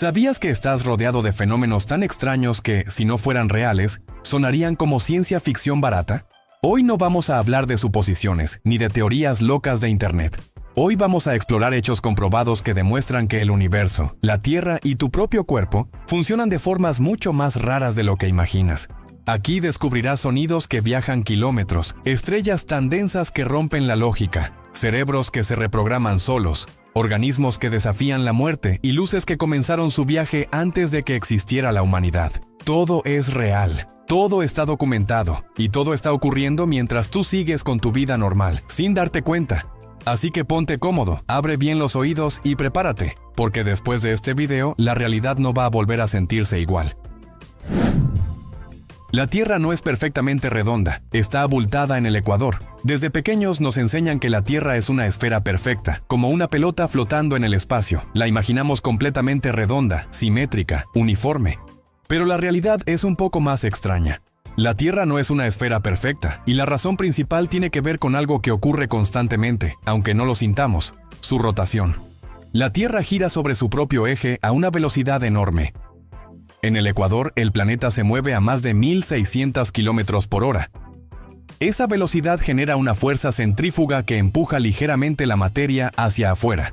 ¿Sabías que estás rodeado de fenómenos tan extraños que, si no fueran reales, sonarían como ciencia ficción barata? Hoy no vamos a hablar de suposiciones, ni de teorías locas de Internet. Hoy vamos a explorar hechos comprobados que demuestran que el universo, la Tierra y tu propio cuerpo funcionan de formas mucho más raras de lo que imaginas. Aquí descubrirás sonidos que viajan kilómetros, estrellas tan densas que rompen la lógica, cerebros que se reprograman solos, organismos que desafían la muerte y luces que comenzaron su viaje antes de que existiera la humanidad. Todo es real, todo está documentado y todo está ocurriendo mientras tú sigues con tu vida normal, sin darte cuenta. Así que ponte cómodo, abre bien los oídos y prepárate, porque después de este video, la realidad no va a volver a sentirse igual. La Tierra no es perfectamente redonda, está abultada en el ecuador. Desde pequeños nos enseñan que la Tierra es una esfera perfecta, como una pelota flotando en el espacio. La imaginamos completamente redonda, simétrica, uniforme. Pero la realidad es un poco más extraña. La Tierra no es una esfera perfecta, y la razón principal tiene que ver con algo que ocurre constantemente, aunque no lo sintamos: su rotación. La Tierra gira sobre su propio eje a una velocidad enorme. En el ecuador, el planeta se mueve a más de 1.600 km por hora. Esa velocidad genera una fuerza centrífuga que empuja ligeramente la materia hacia afuera.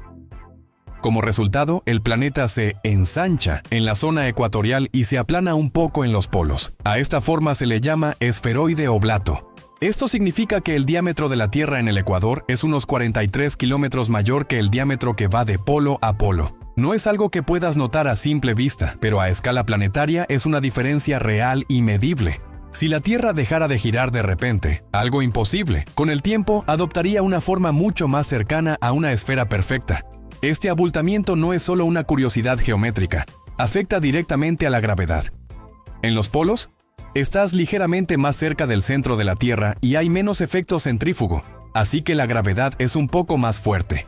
Como resultado, el planeta se ensancha en la zona ecuatorial y se aplana un poco en los polos. A esta forma se le llama esferoide oblato. Esto significa que el diámetro de la Tierra en el ecuador es unos 43 kilómetros mayor que el diámetro que va de polo a polo. No es algo que puedas notar a simple vista, pero a escala planetaria es una diferencia real y medible. Si la Tierra dejara de girar de repente, algo imposible, con el tiempo adoptaría una forma mucho más cercana a una esfera perfecta. Este abultamiento no es solo una curiosidad geométrica, afecta directamente a la gravedad. En los polos, estás ligeramente más cerca del centro de la Tierra y hay menos efecto centrífugo, así que la gravedad es un poco más fuerte.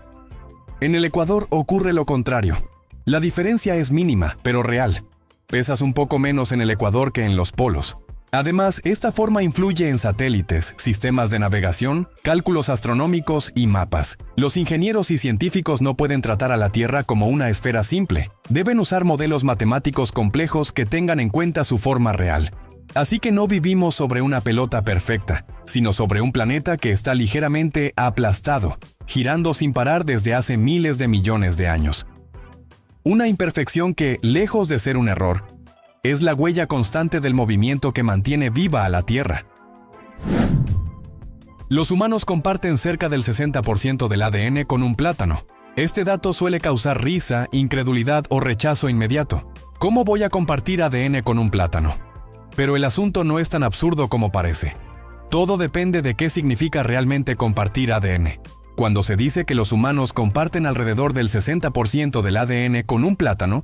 En el ecuador ocurre lo contrario. La diferencia es mínima, pero real. Pesas un poco menos en el ecuador que en los polos. Además, esta forma influye en satélites, sistemas de navegación, cálculos astronómicos y mapas. Los ingenieros y científicos no pueden tratar a la Tierra como una esfera simple. Deben usar modelos matemáticos complejos que tengan en cuenta su forma real. Así que no vivimos sobre una pelota perfecta, sino sobre un planeta que está ligeramente aplastado, girando sin parar desde hace miles de millones de años. Una imperfección que, lejos de ser un error, es la huella constante del movimiento que mantiene viva a la Tierra. Los humanos comparten cerca del 60% del ADN con un plátano. Este dato suele causar risa, incredulidad o rechazo inmediato. ¿Cómo voy a compartir ADN con un plátano? Pero el asunto no es tan absurdo como parece. Todo depende de qué significa realmente compartir ADN. Cuando se dice que los humanos comparten alrededor del 60% del ADN con un plátano,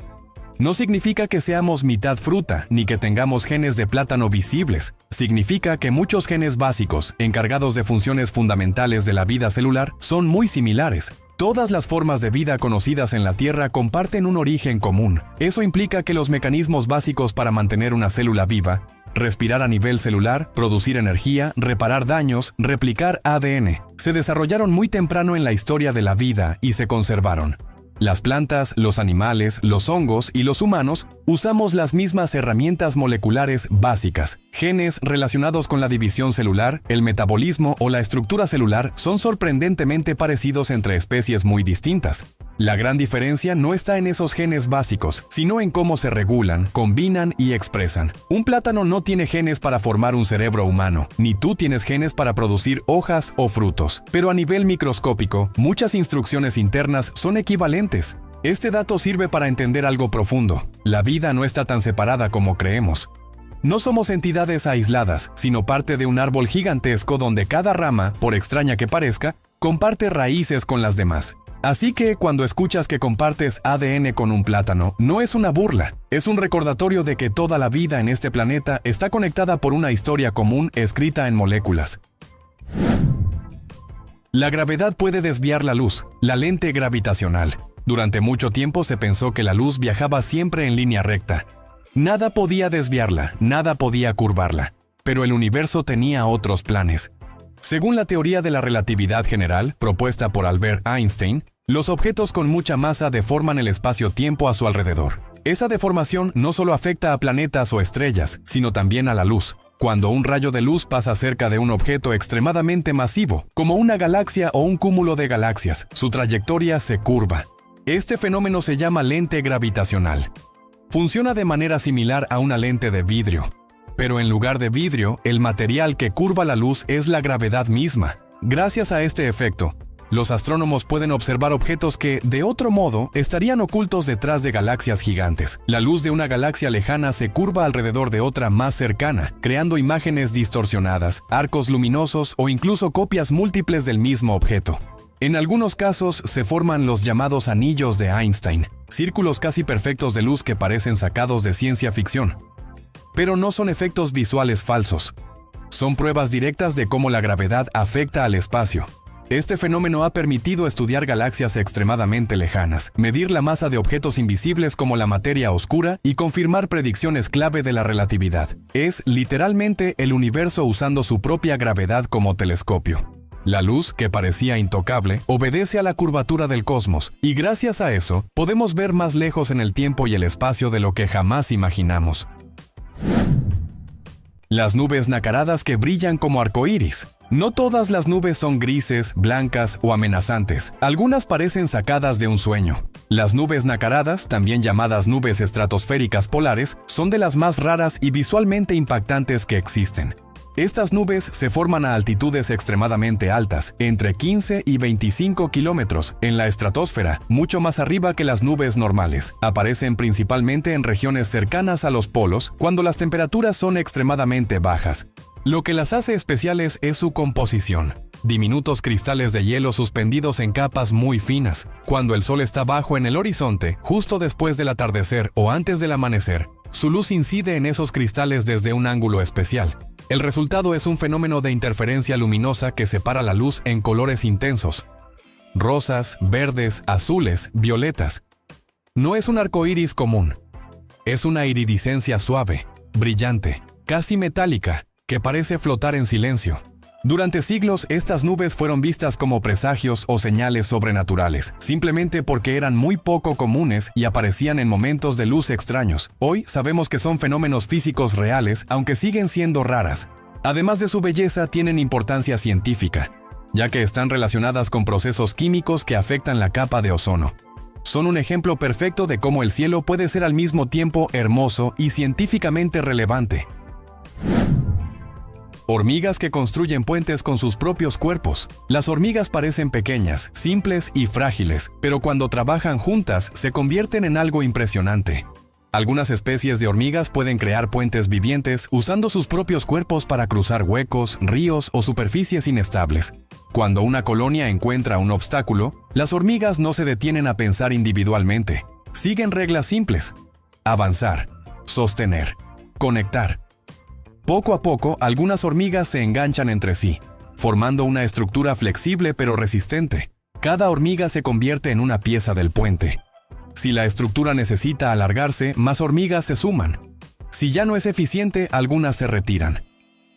no significa que seamos mitad fruta, ni que tengamos genes de plátano visibles. Significa que muchos genes básicos, encargados de funciones fundamentales de la vida celular, son muy similares. Todas las formas de vida conocidas en la Tierra comparten un origen común. Eso implica que los mecanismos básicos para mantener una célula viva, respirar a nivel celular, producir energía, reparar daños, replicar ADN, se desarrollaron muy temprano en la historia de la vida y se conservaron. Las plantas, los animales, los hongos y los humanos usamos las mismas herramientas moleculares básicas. Genes relacionados con la división celular, el metabolismo o la estructura celular son sorprendentemente parecidos entre especies muy distintas. La gran diferencia no está en esos genes básicos, sino en cómo se regulan, combinan y expresan. Un plátano no tiene genes para formar un cerebro humano, ni tú tienes genes para producir hojas o frutos. Pero a nivel microscópico, muchas instrucciones internas son equivalentes. Este dato sirve para entender algo profundo. La vida no está tan separada como creemos. No somos entidades aisladas, sino parte de un árbol gigantesco donde cada rama, por extraña que parezca, comparte raíces con las demás. Así que cuando escuchas que compartes ADN con un plátano, no es una burla, es un recordatorio de que toda la vida en este planeta está conectada por una historia común escrita en moléculas. La gravedad puede desviar la luz, la lente gravitacional. Durante mucho tiempo se pensó que la luz viajaba siempre en línea recta. Nada podía desviarla, nada podía curvarla, pero el universo tenía otros planes. Según la teoría de la relatividad general, propuesta por Albert Einstein, los objetos con mucha masa deforman el espacio-tiempo a su alrededor. Esa deformación no solo afecta a planetas o estrellas, sino también a la luz. Cuando un rayo de luz pasa cerca de un objeto extremadamente masivo, como una galaxia o un cúmulo de galaxias, su trayectoria se curva. Este fenómeno se llama lente gravitacional. Funciona de manera similar a una lente de vidrio. Pero en lugar de vidrio, el material que curva la luz es la gravedad misma. Gracias a este efecto, los astrónomos pueden observar objetos que, de otro modo, estarían ocultos detrás de galaxias gigantes. La luz de una galaxia lejana se curva alrededor de otra más cercana, creando imágenes distorsionadas, arcos luminosos o incluso copias múltiples del mismo objeto. En algunos casos se forman los llamados anillos de Einstein, círculos casi perfectos de luz que parecen sacados de ciencia ficción. Pero no son efectos visuales falsos. Son pruebas directas de cómo la gravedad afecta al espacio. Este fenómeno ha permitido estudiar galaxias extremadamente lejanas, medir la masa de objetos invisibles como la materia oscura y confirmar predicciones clave de la relatividad. Es literalmente el universo usando su propia gravedad como telescopio. La luz, que parecía intocable, obedece a la curvatura del cosmos, y gracias a eso, podemos ver más lejos en el tiempo y el espacio de lo que jamás imaginamos. Las nubes nacaradas que brillan como arcoíris. No todas las nubes son grises, blancas o amenazantes. Algunas parecen sacadas de un sueño. Las nubes nacaradas, también llamadas nubes estratosféricas polares, son de las más raras y visualmente impactantes que existen. Estas nubes se forman a altitudes extremadamente altas, entre 15 y 25 kilómetros, en la estratosfera, mucho más arriba que las nubes normales. Aparecen principalmente en regiones cercanas a los polos, cuando las temperaturas son extremadamente bajas. Lo que las hace especiales es su composición. Diminutos cristales de hielo suspendidos en capas muy finas. Cuando el sol está bajo en el horizonte, justo después del atardecer o antes del amanecer, su luz incide en esos cristales desde un ángulo especial. El resultado es un fenómeno de interferencia luminosa que separa la luz en colores intensos: rosas, verdes, azules, violetas. No es un arco iris común. Es una iridiscencia suave, brillante, casi metálica, que parece flotar en silencio. Durante siglos, estas nubes fueron vistas como presagios o señales sobrenaturales, simplemente porque eran muy poco comunes y aparecían en momentos de luz extraños. Hoy sabemos que son fenómenos físicos reales, aunque siguen siendo raras. Además de su belleza, tienen importancia científica, ya que están relacionadas con procesos químicos que afectan la capa de ozono. Son un ejemplo perfecto de cómo el cielo puede ser al mismo tiempo hermoso y científicamente relevante. Hormigas que construyen puentes con sus propios cuerpos. Las hormigas parecen pequeñas, simples y frágiles, pero cuando trabajan juntas se convierten en algo impresionante. Algunas especies de hormigas pueden crear puentes vivientes usando sus propios cuerpos para cruzar huecos, ríos o superficies inestables. Cuando una colonia encuentra un obstáculo, las hormigas no se detienen a pensar individualmente. Siguen reglas simples: avanzar, sostener, conectar. Poco a poco, algunas hormigas se enganchan entre sí, formando una estructura flexible pero resistente. Cada hormiga se convierte en una pieza del puente. Si la estructura necesita alargarse, más hormigas se suman. Si ya no es eficiente, algunas se retiran.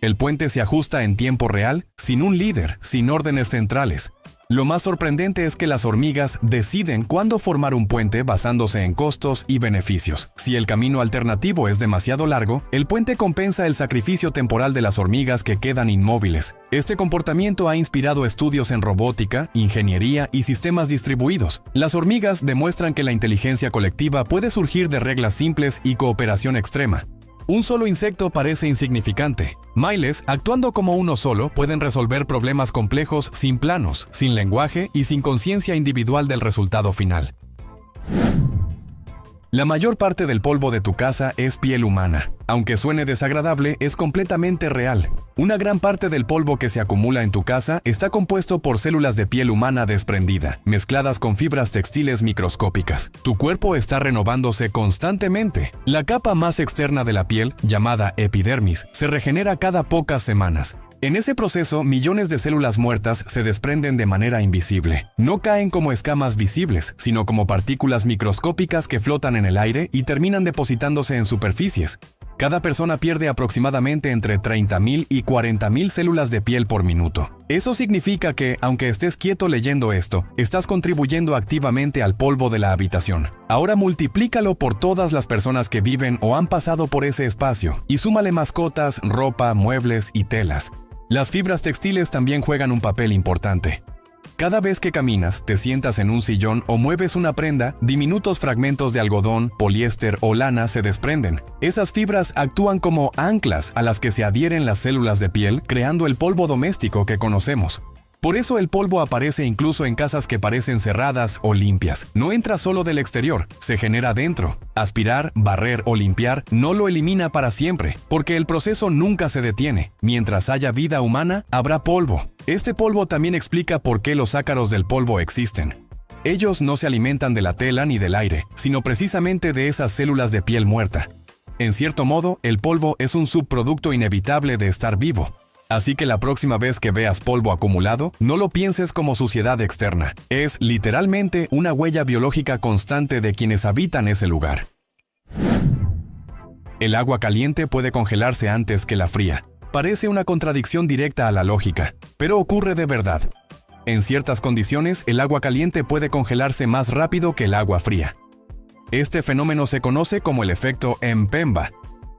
El puente se ajusta en tiempo real, sin un líder, sin órdenes centrales. Lo más sorprendente es que las hormigas deciden cuándo formar un puente basándose en costos y beneficios. Si el camino alternativo es demasiado largo, el puente compensa el sacrificio temporal de las hormigas que quedan inmóviles. Este comportamiento ha inspirado estudios en robótica, ingeniería y sistemas distribuidos. Las hormigas demuestran que la inteligencia colectiva puede surgir de reglas simples y cooperación extrema. Un solo insecto parece insignificante. Miles, actuando como uno solo, pueden resolver problemas complejos sin planos, sin lenguaje y sin conciencia individual del resultado final. La mayor parte del polvo de tu casa es piel humana. Aunque suene desagradable, es completamente real. Una gran parte del polvo que se acumula en tu casa está compuesto por células de piel humana desprendida, mezcladas con fibras textiles microscópicas. Tu cuerpo está renovándose constantemente. La capa más externa de la piel, llamada epidermis, se regenera cada pocas semanas. En ese proceso, millones de células muertas se desprenden de manera invisible. No caen como escamas visibles, sino como partículas microscópicas que flotan en el aire y terminan depositándose en superficies. Cada persona pierde aproximadamente entre 30.000 y 40.000 células de piel por minuto. Eso significa que, aunque estés quieto leyendo esto, estás contribuyendo activamente al polvo de la habitación. Ahora multiplícalo por todas las personas que viven o han pasado por ese espacio, y súmale mascotas, ropa, muebles y telas. Las fibras textiles también juegan un papel importante. Cada vez que caminas, te sientas en un sillón o mueves una prenda, diminutos fragmentos de algodón, poliéster o lana se desprenden. Esas fibras actúan como anclas a las que se adhieren las células de piel, creando el polvo doméstico que conocemos. Por eso el polvo aparece incluso en casas que parecen cerradas o limpias. No entra solo del exterior, se genera dentro. Aspirar, barrer o limpiar no lo elimina para siempre, porque el proceso nunca se detiene. Mientras haya vida humana, habrá polvo. Este polvo también explica por qué los ácaros del polvo existen. Ellos no se alimentan de la tela ni del aire, sino precisamente de esas células de piel muerta. En cierto modo, el polvo es un subproducto inevitable de estar vivo. Así que la próxima vez que veas polvo acumulado, no lo pienses como suciedad externa. Es literalmente una huella biológica constante de quienes habitan ese lugar. El agua caliente puede congelarse antes que la fría. Parece una contradicción directa a la lógica, pero ocurre de verdad. En ciertas condiciones, el agua caliente puede congelarse más rápido que el agua fría. Este fenómeno se conoce como el efecto Mpemba,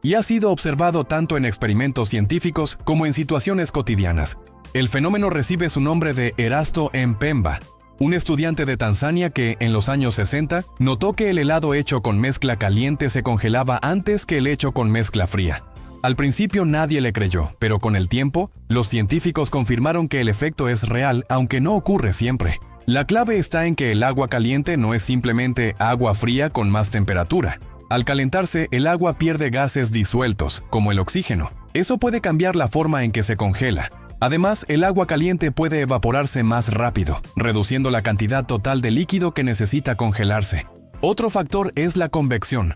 y ha sido observado tanto en experimentos científicos como en situaciones cotidianas. El fenómeno recibe su nombre de Erasto Mpemba, un estudiante de Tanzania que, en los años 60, notó que el helado hecho con mezcla caliente se congelaba antes que el hecho con mezcla fría. Al principio nadie le creyó, pero con el tiempo, los científicos confirmaron que el efecto es real, aunque no ocurre siempre. La clave está en que el agua caliente no es simplemente agua fría con más temperatura. Al calentarse, el agua pierde gases disueltos, como el oxígeno. Eso puede cambiar la forma en que se congela. Además, el agua caliente puede evaporarse más rápido, reduciendo la cantidad total de líquido que necesita congelarse. Otro factor es la convección.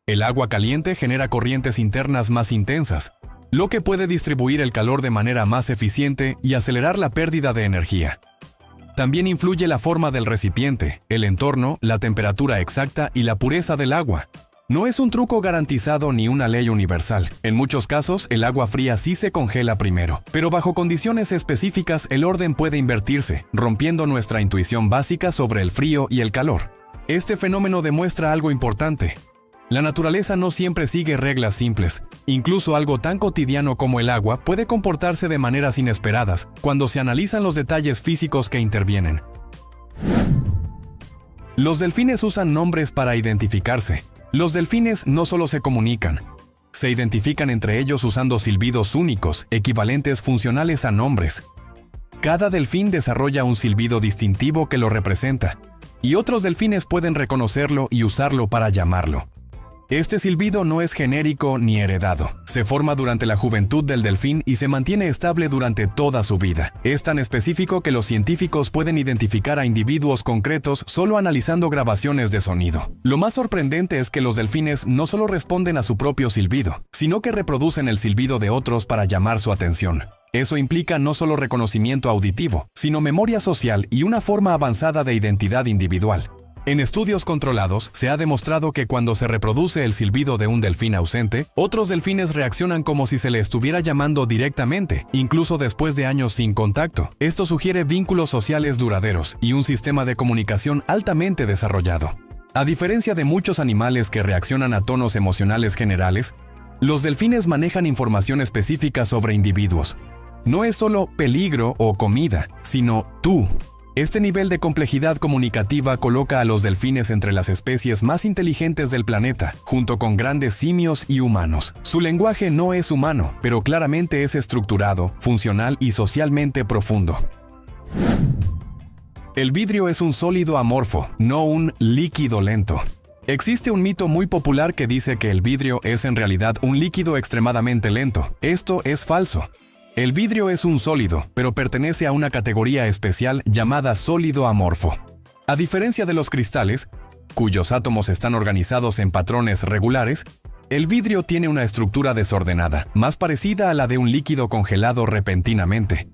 El agua caliente genera corrientes internas más intensas, lo que puede distribuir el calor de manera más eficiente y acelerar la pérdida de energía. También influye la forma del recipiente, el entorno, la temperatura exacta y la pureza del agua. No es un truco garantizado ni una ley universal. En muchos casos, el agua fría sí se congela primero, pero bajo condiciones específicas el orden puede invertirse, rompiendo nuestra intuición básica sobre el frío y el calor. Este fenómeno demuestra algo importante. La naturaleza no siempre sigue reglas simples. Incluso algo tan cotidiano como el agua puede comportarse de maneras inesperadas cuando se analizan los detalles físicos que intervienen. Los delfines usan nombres para identificarse. Los delfines no solo se comunican, se identifican entre ellos usando silbidos únicos, equivalentes funcionales a nombres. Cada delfín desarrolla un silbido distintivo que lo representa, y otros delfines pueden reconocerlo y usarlo para llamarlo. Este silbido no es genérico ni heredado. Se forma durante la juventud del delfín y se mantiene estable durante toda su vida. Es tan específico que los científicos pueden identificar a individuos concretos solo analizando grabaciones de sonido. Lo más sorprendente es que los delfines no solo responden a su propio silbido, sino que reproducen el silbido de otros para llamar su atención. Eso implica no solo reconocimiento auditivo, sino memoria social y una forma avanzada de identidad individual. En estudios controlados, se ha demostrado que cuando se reproduce el silbido de un delfín ausente, otros delfines reaccionan como si se le estuviera llamando directamente, incluso después de años sin contacto. Esto sugiere vínculos sociales duraderos y un sistema de comunicación altamente desarrollado. A diferencia de muchos animales que reaccionan a tonos emocionales generales, los delfines manejan información específica sobre individuos. No es solo peligro o comida, sino tú. Este nivel de complejidad comunicativa coloca a los delfines entre las especies más inteligentes del planeta, junto con grandes simios y humanos. Su lenguaje no es humano, pero claramente es estructurado, funcional y socialmente profundo. El vidrio es un sólido amorfo, no un líquido lento. Existe un mito muy popular que dice que el vidrio es en realidad un líquido extremadamente lento. Esto es falso. El vidrio es un sólido, pero pertenece a una categoría especial llamada sólido amorfo. A diferencia de los cristales, cuyos átomos están organizados en patrones regulares, el vidrio tiene una estructura desordenada, más parecida a la de un líquido congelado repentinamente.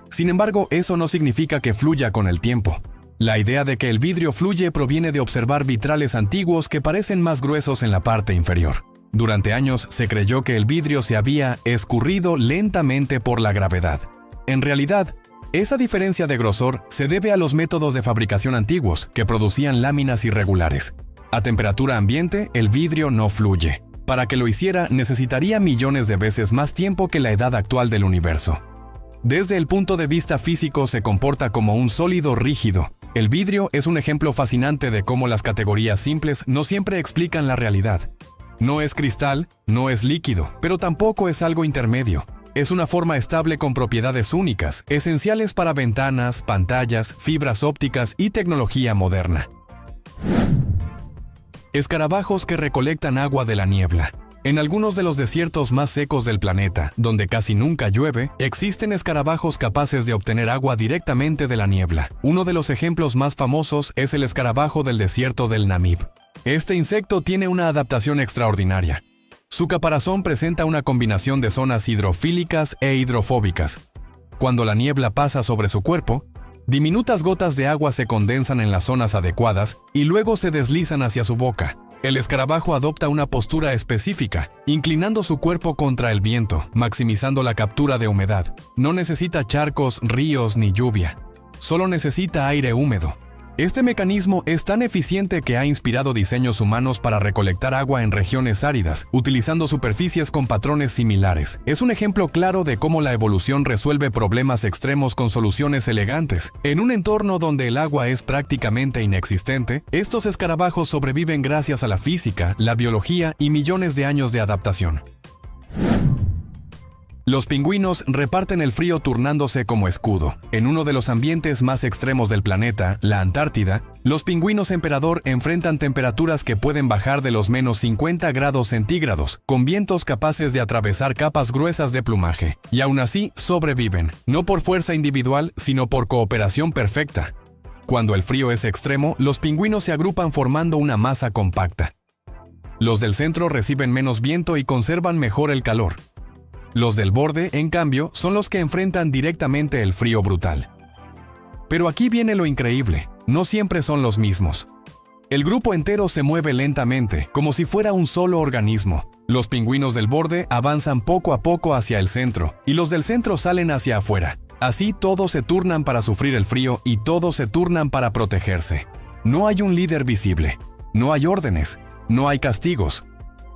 Sin embargo, eso no significa que fluya con el tiempo. La idea de que el vidrio fluye proviene de observar vitrales antiguos que parecen más gruesos en la parte inferior. Durante años se creyó que el vidrio se había escurrido lentamente por la gravedad. En realidad, esa diferencia de grosor se debe a los métodos de fabricación antiguos, que producían láminas irregulares. A temperatura ambiente, el vidrio no fluye. Para que lo hiciera, necesitaría millones de veces más tiempo que la edad actual del universo. Desde el punto de vista físico, se comporta como un sólido rígido. El vidrio es un ejemplo fascinante de cómo las categorías simples no siempre explican la realidad. No es cristal, no es líquido, pero tampoco es algo intermedio. Es una forma estable con propiedades únicas, esenciales para ventanas, pantallas, fibras ópticas y tecnología moderna. Escarabajos que recolectan agua de la niebla. En algunos de los desiertos más secos del planeta, donde casi nunca llueve, existen escarabajos capaces de obtener agua directamente de la niebla. Uno de los ejemplos más famosos es el escarabajo del desierto del Namib. Este insecto tiene una adaptación extraordinaria. Su caparazón presenta una combinación de zonas hidrofílicas e hidrofóbicas. Cuando la niebla pasa sobre su cuerpo, diminutas gotas de agua se condensan en las zonas adecuadas y luego se deslizan hacia su boca. El escarabajo adopta una postura específica, inclinando su cuerpo contra el viento, maximizando la captura de humedad. No necesita charcos, ríos ni lluvia. Solo necesita aire húmedo. Este mecanismo es tan eficiente que ha inspirado diseños humanos para recolectar agua en regiones áridas, utilizando superficies con patrones similares. Es un ejemplo claro de cómo la evolución resuelve problemas extremos con soluciones elegantes. En un entorno donde el agua es prácticamente inexistente, estos escarabajos sobreviven gracias a la física, la biología y millones de años de adaptación. Los pingüinos reparten el frío turnándose como escudo. En uno de los ambientes más extremos del planeta, la Antártida, los pingüinos emperador enfrentan temperaturas que pueden bajar de los menos 50 grados centígrados, con vientos capaces de atravesar capas gruesas de plumaje. Y aún así, sobreviven, no por fuerza individual, sino por cooperación perfecta. Cuando el frío es extremo, los pingüinos se agrupan formando una masa compacta. Los del centro reciben menos viento y conservan mejor el calor. Los del borde, en cambio, son los que enfrentan directamente el frío brutal. Pero aquí viene lo increíble, no siempre son los mismos. El grupo entero se mueve lentamente, como si fuera un solo organismo. Los pingüinos del borde avanzan poco a poco hacia el centro, y los del centro salen hacia afuera. Así todos se turnan para sufrir el frío y todos se turnan para protegerse. No hay un líder visible, no hay órdenes, no hay castigos.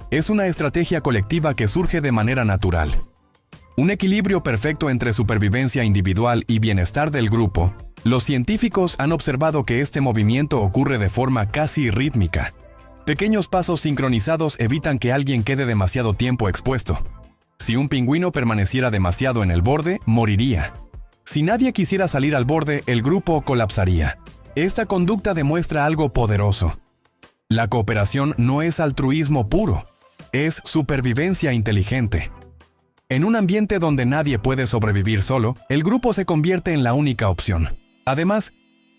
Es una estrategia colectiva que surge de manera natural. Un equilibrio perfecto entre supervivencia individual y bienestar del grupo. Los científicos han observado que este movimiento ocurre de forma casi rítmica. Pequeños pasos sincronizados evitan que alguien quede demasiado tiempo expuesto. Si un pingüino permaneciera demasiado en el borde, moriría. Si nadie quisiera salir al borde, el grupo colapsaría. Esta conducta demuestra algo poderoso. La cooperación no es altruismo puro, es supervivencia inteligente. En un ambiente donde nadie puede sobrevivir solo, el grupo se convierte en la única opción. Además,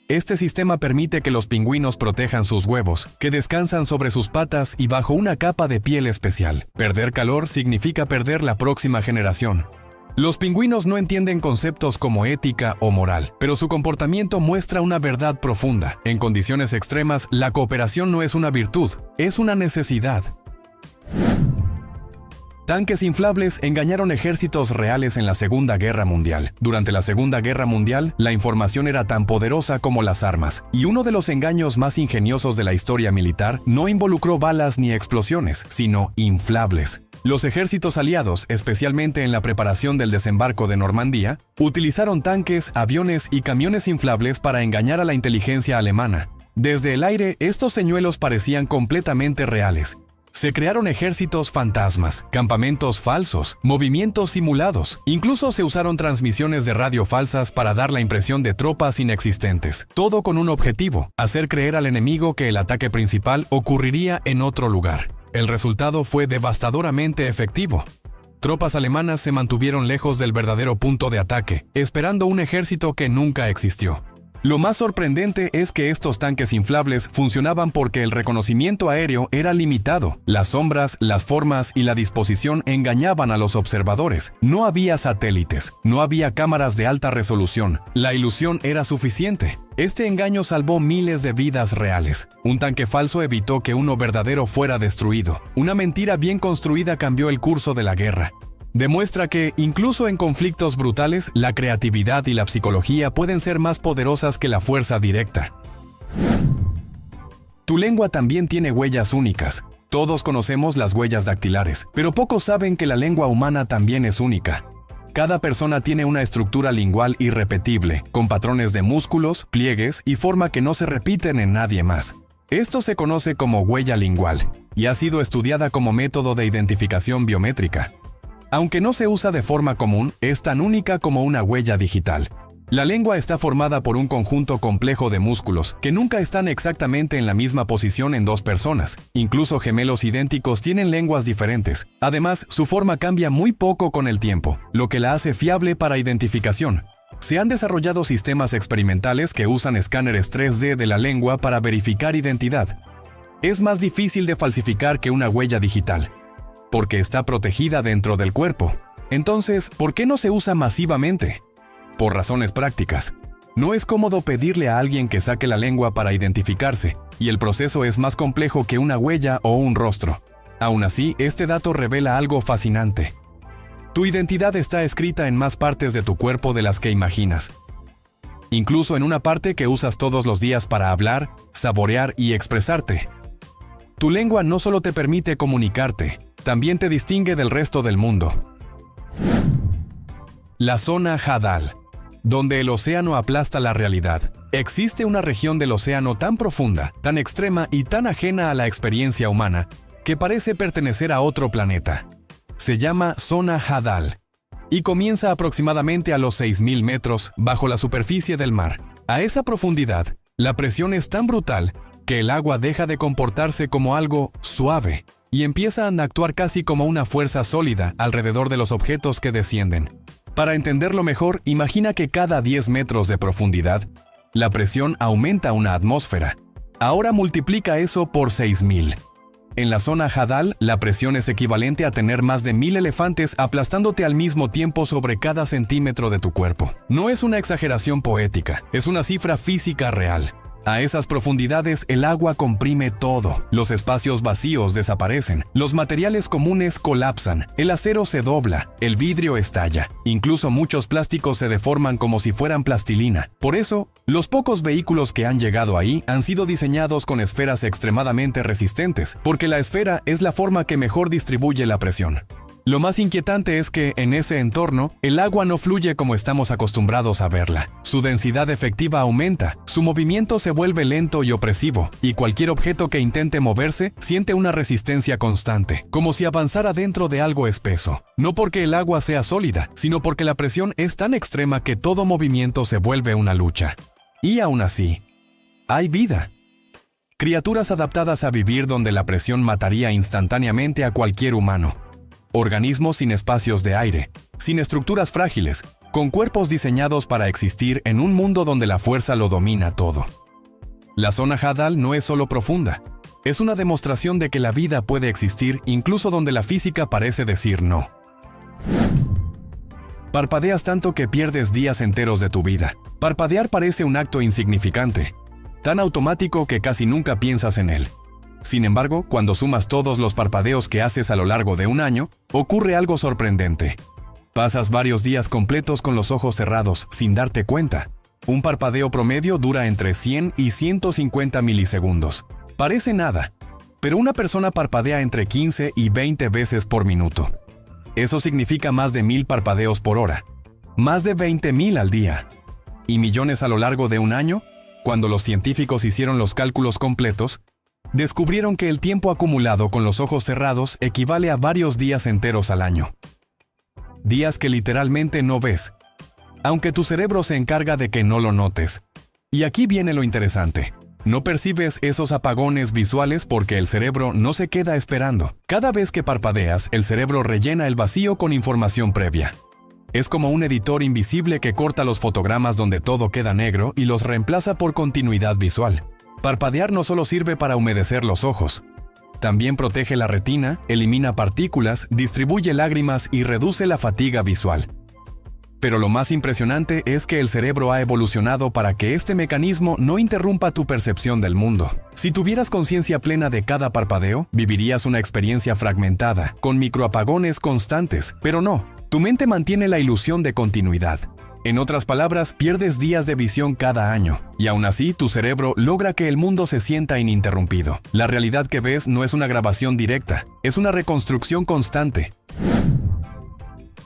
este sistema permite que los pingüinos protejan sus huevos, que descansan sobre sus patas y bajo una capa de piel especial. Perder calor significa perder la próxima generación. Los pingüinos no entienden conceptos como ética o moral, pero su comportamiento muestra una verdad profunda. En condiciones extremas, la cooperación no es una virtud, es una necesidad. Tanques inflables engañaron ejércitos reales en la Segunda Guerra Mundial. Durante la Segunda Guerra Mundial, la información era tan poderosa como las armas, y uno de los engaños más ingeniosos de la historia militar no involucró balas ni explosiones, sino inflables. Los ejércitos aliados, especialmente en la preparación del desembarco de Normandía, utilizaron tanques, aviones y camiones inflables para engañar a la inteligencia alemana. Desde el aire, estos señuelos parecían completamente reales. Se crearon ejércitos fantasmas, campamentos falsos, movimientos simulados. Incluso se usaron transmisiones de radio falsas para dar la impresión de tropas inexistentes. Todo con un objetivo: hacer creer al enemigo que el ataque principal ocurriría en otro lugar. El resultado fue devastadoramente efectivo. Tropas alemanas se mantuvieron lejos del verdadero punto de ataque, esperando un ejército que nunca existió. Lo más sorprendente es que estos tanques inflables funcionaban porque el reconocimiento aéreo era limitado. Las sombras, las formas y la disposición engañaban a los observadores. No había satélites, no había cámaras de alta resolución. La ilusión era suficiente. Este engaño salvó miles de vidas reales. Un tanque falso evitó que uno verdadero fuera destruido. Una mentira bien construida cambió el curso de la guerra. Demuestra que, incluso en conflictos brutales, la creatividad y la psicología pueden ser más poderosas que la fuerza directa. Tu lengua también tiene huellas únicas. Todos conocemos las huellas dactilares, pero pocos saben que la lengua humana también es única. Cada persona tiene una estructura lingual irrepetible, con patrones de músculos, pliegues y forma que no se repiten en nadie más. Esto se conoce como huella lingual, y ha sido estudiada como método de identificación biométrica. Aunque no se usa de forma común, es tan única como una huella digital. La lengua está formada por un conjunto complejo de músculos que nunca están exactamente en la misma posición en dos personas. Incluso gemelos idénticos tienen lenguas diferentes. Además, su forma cambia muy poco con el tiempo, lo que la hace fiable para identificación. Se han desarrollado sistemas experimentales que usan escáneres 3D de la lengua para verificar identidad. Es más difícil de falsificar que una huella digital, porque está protegida dentro del cuerpo. Entonces, ¿por qué no se usa masivamente? Por razones prácticas. No es cómodo pedirle a alguien que saque la lengua para identificarse, y el proceso es más complejo que una huella o un rostro. Aún así, este dato revela algo fascinante. Tu identidad está escrita en más partes de tu cuerpo de las que imaginas. Incluso en una parte que usas todos los días para hablar, saborear y expresarte. Tu lengua no solo te permite comunicarte, también te distingue del resto del mundo. La zona Hadal, donde el océano aplasta la realidad. Existe una región del océano tan profunda, tan extrema y tan ajena a la experiencia humana, que parece pertenecer a otro planeta. Se llama zona Hadal, y comienza aproximadamente a los 6.000 metros bajo la superficie del mar. A esa profundidad, la presión es tan brutal que el agua deja de comportarse como algo suave y empieza a actuar casi como una fuerza sólida alrededor de los objetos que descienden. Para entenderlo mejor, imagina que cada 10 metros de profundidad, la presión aumenta una atmósfera. Ahora multiplica eso por 6.000. En la zona Hadal, la presión es equivalente a tener más de 1.000 elefantes aplastándote al mismo tiempo sobre cada centímetro de tu cuerpo. No es una exageración poética, es una cifra física real. A esas profundidades, el agua comprime todo, los espacios vacíos desaparecen, los materiales comunes colapsan, el acero se dobla, el vidrio estalla, incluso muchos plásticos se deforman como si fueran plastilina. Por eso, los pocos vehículos que han llegado ahí han sido diseñados con esferas extremadamente resistentes, porque la esfera es la forma que mejor distribuye la presión. Lo más inquietante es que, en ese entorno, el agua no fluye como estamos acostumbrados a verla. Su densidad efectiva aumenta, su movimiento se vuelve lento y opresivo, y cualquier objeto que intente moverse siente una resistencia constante, como si avanzara dentro de algo espeso. No porque el agua sea sólida, sino porque la presión es tan extrema que todo movimiento se vuelve una lucha. Y aún así, hay vida. Criaturas adaptadas a vivir donde la presión mataría instantáneamente a cualquier humano. Organismos sin espacios de aire, sin estructuras frágiles, con cuerpos diseñados para existir en un mundo donde la fuerza lo domina todo. La zona Hadal no es solo profunda, es una demostración de que la vida puede existir incluso donde la física parece decir no. Parpadeas tanto que pierdes días enteros de tu vida. Parpadear parece un acto insignificante, tan automático que casi nunca piensas en él. Sin embargo, cuando sumas todos los parpadeos que haces a lo largo de un año, ocurre algo sorprendente. Pasas varios días completos con los ojos cerrados sin darte cuenta. Un parpadeo promedio dura entre 100 y 150 milisegundos. Parece nada, pero una persona parpadea entre 15 y 20 veces por minuto. Eso significa más de 1.000 parpadeos por hora, más de 20.000 al día. Y millones a lo largo de un año. Cuando los científicos hicieron los cálculos completos, descubrieron que el tiempo acumulado con los ojos cerrados equivale a varios días enteros al año. Días que literalmente no ves, aunque tu cerebro se encarga de que no lo notes. Y aquí viene lo interesante. No percibes esos apagones visuales porque el cerebro no se queda esperando. Cada vez que parpadeas, el cerebro rellena el vacío con información previa. Es como un editor invisible que corta los fotogramas donde todo queda negro y los reemplaza por continuidad visual. Parpadear no solo sirve para humedecer los ojos. También protege la retina, elimina partículas, distribuye lágrimas y reduce la fatiga visual. Pero lo más impresionante es que el cerebro ha evolucionado para que este mecanismo no interrumpa tu percepción del mundo. Si tuvieras conciencia plena de cada parpadeo, vivirías una experiencia fragmentada, con microapagones constantes, pero no, tu mente mantiene la ilusión de continuidad. En otras palabras, pierdes días de visión cada año, y aún así tu cerebro logra que el mundo se sienta ininterrumpido. La realidad que ves no es una grabación directa, es una reconstrucción constante.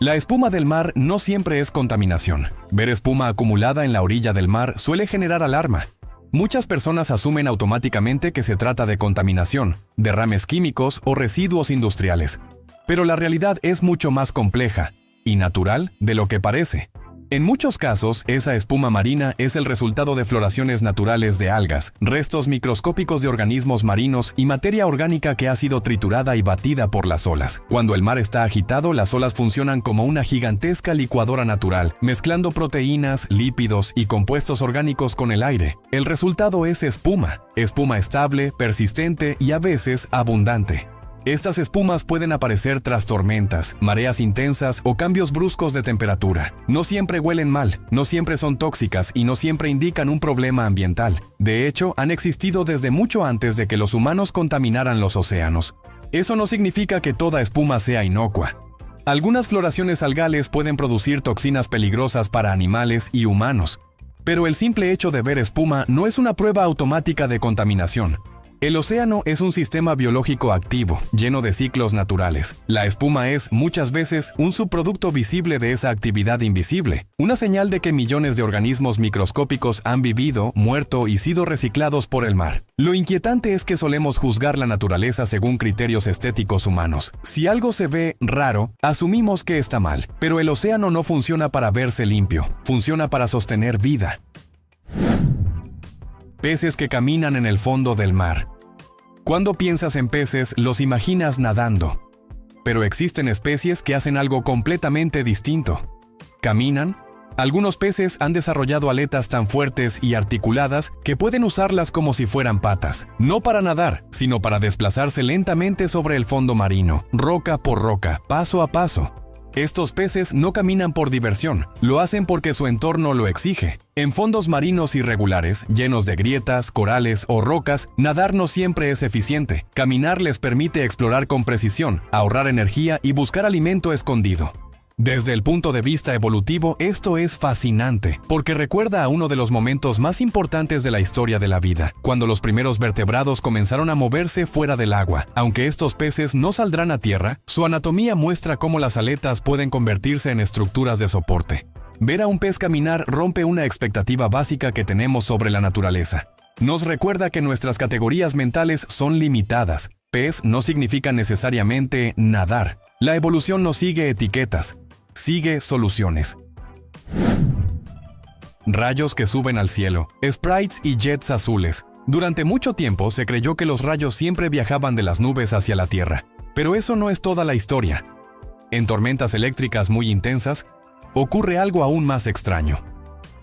La espuma del mar no siempre es contaminación. Ver espuma acumulada en la orilla del mar suele generar alarma. Muchas personas asumen automáticamente que se trata de contaminación, derrames químicos o residuos industriales. Pero la realidad es mucho más compleja y natural de lo que parece. En muchos casos, esa espuma marina es el resultado de floraciones naturales de algas, restos microscópicos de organismos marinos y materia orgánica que ha sido triturada y batida por las olas. Cuando el mar está agitado, las olas funcionan como una gigantesca licuadora natural, mezclando proteínas, lípidos y compuestos orgánicos con el aire. El resultado es espuma estable, persistente y a veces abundante. Estas espumas pueden aparecer tras tormentas, mareas intensas o cambios bruscos de temperatura. No siempre huelen mal, no siempre son tóxicas y no siempre indican un problema ambiental. De hecho, han existido desde mucho antes de que los humanos contaminaran los océanos. Eso no significa que toda espuma sea inocua. Algunas floraciones algales pueden producir toxinas peligrosas para animales y humanos. Pero el simple hecho de ver espuma no es una prueba automática de contaminación. El océano es un sistema biológico activo, lleno de ciclos naturales. La espuma es, muchas veces, un subproducto visible de esa actividad invisible, una señal de que millones de organismos microscópicos han vivido, muerto y sido reciclados por el mar. Lo inquietante es que solemos juzgar la naturaleza según criterios estéticos humanos. Si algo se ve raro, asumimos que está mal, pero el océano no funciona para verse limpio, funciona para sostener vida. Peces que caminan en el fondo del mar. Cuando piensas en peces, los imaginas nadando. Pero existen especies que hacen algo completamente distinto. Caminan. Algunos peces han desarrollado aletas tan fuertes y articuladas que pueden usarlas como si fueran patas. No para nadar, sino para desplazarse lentamente sobre el fondo marino, roca por roca, paso a paso. Estos peces no caminan por diversión, lo hacen porque su entorno lo exige. En fondos marinos irregulares, llenos de grietas, corales o rocas, nadar no siempre es eficiente. Caminar les permite explorar con precisión, ahorrar energía y buscar alimento escondido. Desde el punto de vista evolutivo, esto es fascinante, porque recuerda a uno de los momentos más importantes de la historia de la vida, cuando los primeros vertebrados comenzaron a moverse fuera del agua. Aunque estos peces no saldrán a tierra, su anatomía muestra cómo las aletas pueden convertirse en estructuras de soporte. Ver a un pez caminar rompe una expectativa básica que tenemos sobre la naturaleza. Nos recuerda que nuestras categorías mentales son limitadas. Pez no significa necesariamente nadar. La evolución no sigue etiquetas. Sigue soluciones. Rayos que suben al cielo, sprites y jets azules. Durante mucho tiempo se creyó que los rayos siempre viajaban de las nubes hacia la Tierra. Pero eso no es toda la historia. En tormentas eléctricas muy intensas, ocurre algo aún más extraño.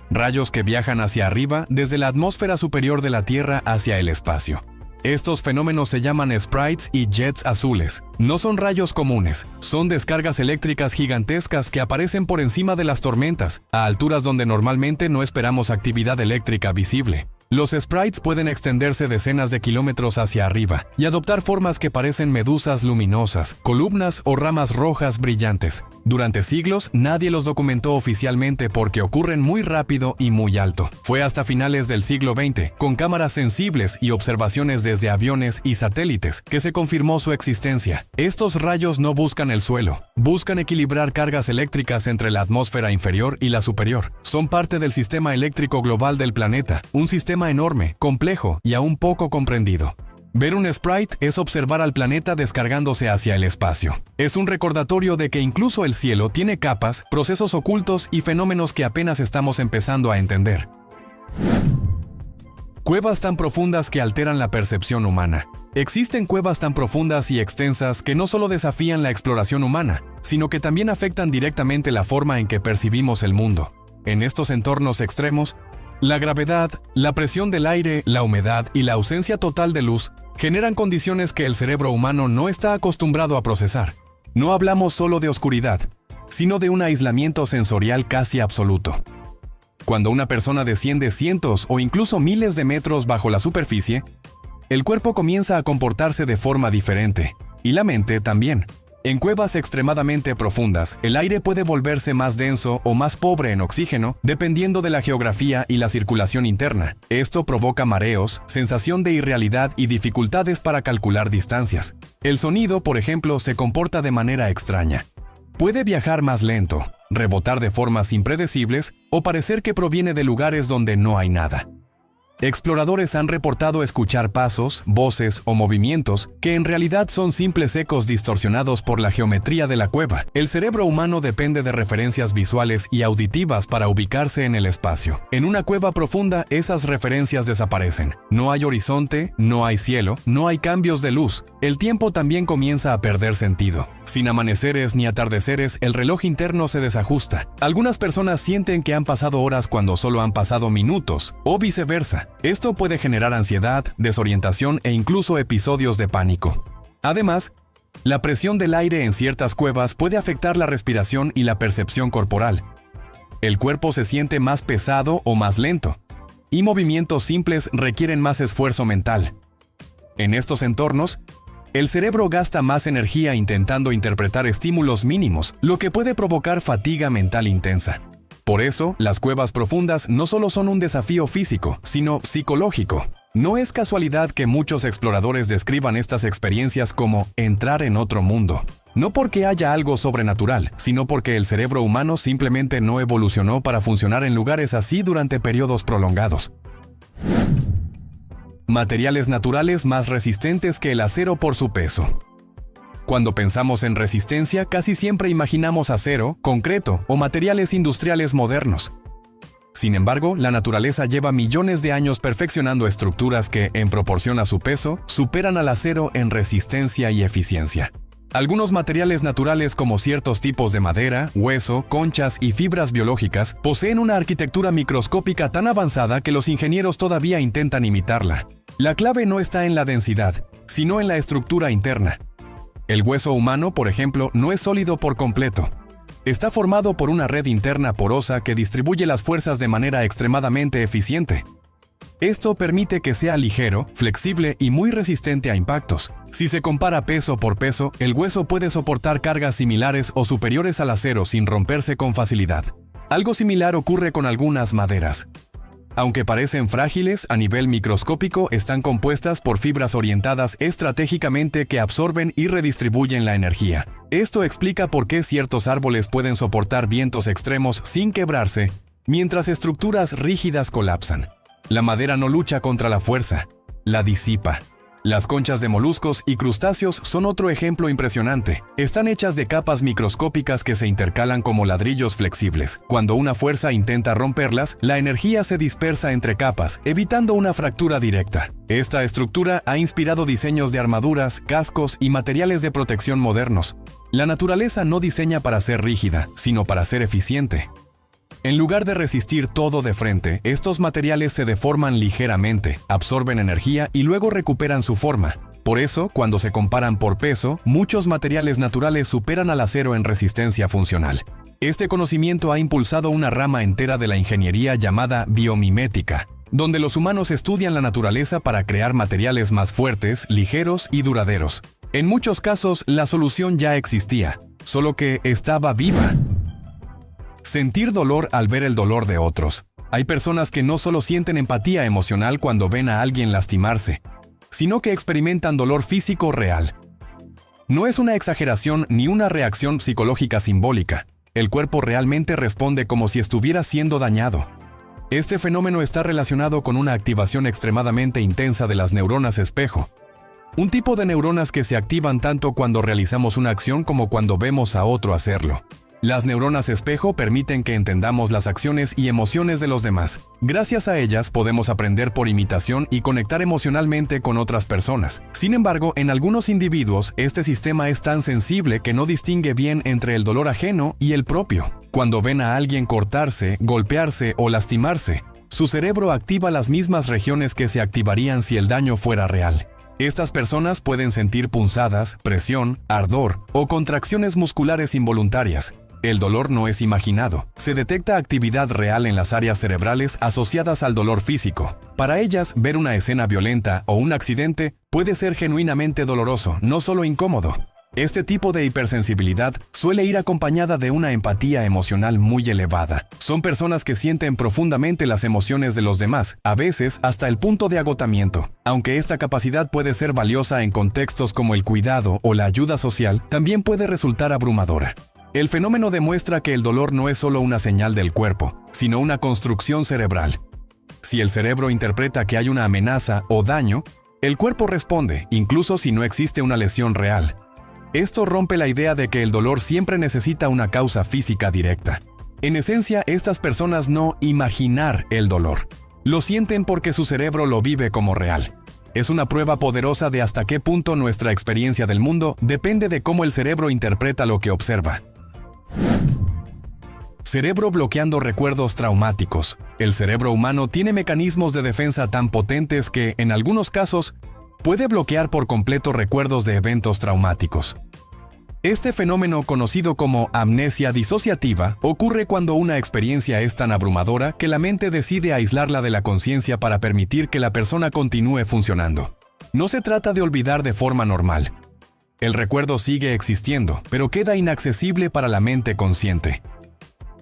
Rayos que viajan hacia arriba desde la atmósfera superior de la Tierra hacia el espacio. Estos fenómenos se llaman sprites y jets azules. No son rayos comunes, son descargas eléctricas gigantescas que aparecen por encima de las tormentas, a alturas donde normalmente no esperamos actividad eléctrica visible. Los sprites pueden extenderse decenas de kilómetros hacia arriba y adoptar formas que parecen medusas luminosas, columnas o ramas rojas brillantes. Durante siglos, nadie los documentó oficialmente porque ocurren muy rápido y muy alto. Fue hasta finales del siglo XX, con cámaras sensibles y observaciones desde aviones y satélites, que se confirmó su existencia. Estos rayos no buscan el suelo, buscan equilibrar cargas eléctricas entre la atmósfera inferior y la superior. Son parte del sistema eléctrico global del planeta, un sistema enorme, complejo y aún poco comprendido. Ver un sprite es observar al planeta descargándose hacia el espacio. Es un recordatorio de que incluso el cielo tiene capas, procesos ocultos y fenómenos que apenas estamos empezando a entender. Cuevas tan profundas que alteran la percepción humana. Existen cuevas tan profundas y extensas que no solo desafían la exploración humana, sino que también afectan directamente la forma en que percibimos el mundo. En estos entornos extremos, la gravedad, la presión del aire, la humedad y la ausencia total de luz generan condiciones que el cerebro humano no está acostumbrado a procesar. No hablamos solo de oscuridad, sino de un aislamiento sensorial casi absoluto. Cuando una persona desciende cientos o incluso miles de metros bajo la superficie, el cuerpo comienza a comportarse de forma diferente, y la mente también. En cuevas extremadamente profundas, el aire puede volverse más denso o más pobre en oxígeno, dependiendo de la geografía y la circulación interna. Esto provoca mareos, sensación de irrealidad y dificultades para calcular distancias. El sonido, por ejemplo, se comporta de manera extraña. Puede viajar más lento, rebotar de formas impredecibles o parecer que proviene de lugares donde no hay nada. Exploradores han reportado escuchar pasos, voces o movimientos que en realidad son simples ecos distorsionados por la geometría de la cueva. El cerebro humano depende de referencias visuales y auditivas para ubicarse en el espacio. En una cueva profunda, esas referencias desaparecen. No hay horizonte, no hay cielo, no hay cambios de luz. El tiempo también comienza a perder sentido. Sin amaneceres ni atardeceres, el reloj interno se desajusta. Algunas personas sienten que han pasado horas cuando solo han pasado minutos, o viceversa. Esto puede generar ansiedad, desorientación e incluso episodios de pánico. Además, la presión del aire en ciertas cuevas puede afectar la respiración y la percepción corporal. El cuerpo se siente más pesado o más lento, y movimientos simples requieren más esfuerzo mental. En estos entornos, el cerebro gasta más energía intentando interpretar estímulos mínimos, lo que puede provocar fatiga mental intensa. Por eso, las cuevas profundas no solo son un desafío físico, sino psicológico. No es casualidad que muchos exploradores describan estas experiencias como entrar en otro mundo. No porque haya algo sobrenatural, sino porque el cerebro humano simplemente no evolucionó para funcionar en lugares así durante periodos prolongados. Materiales naturales más resistentes que el acero por su peso. Cuando pensamos en resistencia, casi siempre imaginamos acero, concreto o materiales industriales modernos. Sin embargo, la naturaleza lleva millones de años perfeccionando estructuras que, en proporción a su peso, superan al acero en resistencia y eficiencia. Algunos materiales naturales como ciertos tipos de madera, hueso, conchas y fibras biológicas poseen una arquitectura microscópica tan avanzada que los ingenieros todavía intentan imitarla. La clave no está en la densidad, sino en la estructura interna. El hueso humano, por ejemplo, no es sólido por completo. Está formado por una red interna porosa que distribuye las fuerzas de manera extremadamente eficiente. Esto permite que sea ligero, flexible y muy resistente a impactos. Si se compara peso por peso, el hueso puede soportar cargas similares o superiores al acero sin romperse con facilidad. Algo similar ocurre con algunas maderas. Aunque parecen frágiles, a nivel microscópico están compuestas por fibras orientadas estratégicamente que absorben y redistribuyen la energía. Esto explica por qué ciertos árboles pueden soportar vientos extremos sin quebrarse, mientras estructuras rígidas colapsan. La madera no lucha contra la fuerza, la disipa. Las conchas de moluscos y crustáceos son otro ejemplo impresionante. Están hechas de capas microscópicas que se intercalan como ladrillos flexibles. Cuando una fuerza intenta romperlas, la energía se dispersa entre capas, evitando una fractura directa. Esta estructura ha inspirado diseños de armaduras, cascos y materiales de protección modernos. La naturaleza no diseña para ser rígida, sino para ser eficiente. En lugar de resistir todo de frente, estos materiales se deforman ligeramente, absorben energía y luego recuperan su forma. Por eso, cuando se comparan por peso, muchos materiales naturales superan al acero en resistencia funcional. Este conocimiento ha impulsado una rama entera de la ingeniería llamada biomimética, donde los humanos estudian la naturaleza para crear materiales más fuertes, ligeros y duraderos. En muchos casos, la solución ya existía, solo que estaba viva. Sentir dolor al ver el dolor de otros. Hay personas que no solo sienten empatía emocional cuando ven a alguien lastimarse, sino que experimentan dolor físico real. No es una exageración ni una reacción psicológica simbólica. El cuerpo realmente responde como si estuviera siendo dañado. Este fenómeno está relacionado con una activación extremadamente intensa de las neuronas espejo, un tipo de neuronas que se activan tanto cuando realizamos una acción como cuando vemos a otro hacerlo. Las neuronas espejo permiten que entendamos las acciones y emociones de los demás. Gracias a ellas podemos aprender por imitación y conectar emocionalmente con otras personas. Sin embargo, en algunos individuos, este sistema es tan sensible que no distingue bien entre el dolor ajeno y el propio. Cuando ven a alguien cortarse, golpearse o lastimarse, su cerebro activa las mismas regiones que se activarían si el daño fuera real. Estas personas pueden sentir punzadas, presión, ardor o contracciones musculares involuntarias. El dolor no es imaginado. Se detecta actividad real en las áreas cerebrales asociadas al dolor físico. Para ellas, ver una escena violenta o un accidente puede ser genuinamente doloroso, no solo incómodo. Este tipo de hipersensibilidad suele ir acompañada de una empatía emocional muy elevada. Son personas que sienten profundamente las emociones de los demás, a veces hasta el punto de agotamiento. Aunque esta capacidad puede ser valiosa en contextos como el cuidado o la ayuda social, también puede resultar abrumadora. El fenómeno demuestra que el dolor no es solo una señal del cuerpo, sino una construcción cerebral. Si el cerebro interpreta que hay una amenaza o daño, el cuerpo responde, incluso si no existe una lesión real. Esto rompe la idea de que el dolor siempre necesita una causa física directa. En esencia, estas personas no imaginan el dolor. Lo sienten porque su cerebro lo vive como real. Es una prueba poderosa de hasta qué punto nuestra experiencia del mundo depende de cómo el cerebro interpreta lo que observa. Cerebro bloqueando recuerdos traumáticos. El cerebro humano tiene mecanismos de defensa tan potentes que, en algunos casos, puede bloquear por completo recuerdos de eventos traumáticos. Este fenómeno, conocido como amnesia disociativa, ocurre cuando una experiencia es tan abrumadora que la mente decide aislarla de la conciencia para permitir que la persona continúe funcionando. No se trata de olvidar de forma normal. El recuerdo sigue existiendo, pero queda inaccesible para la mente consciente.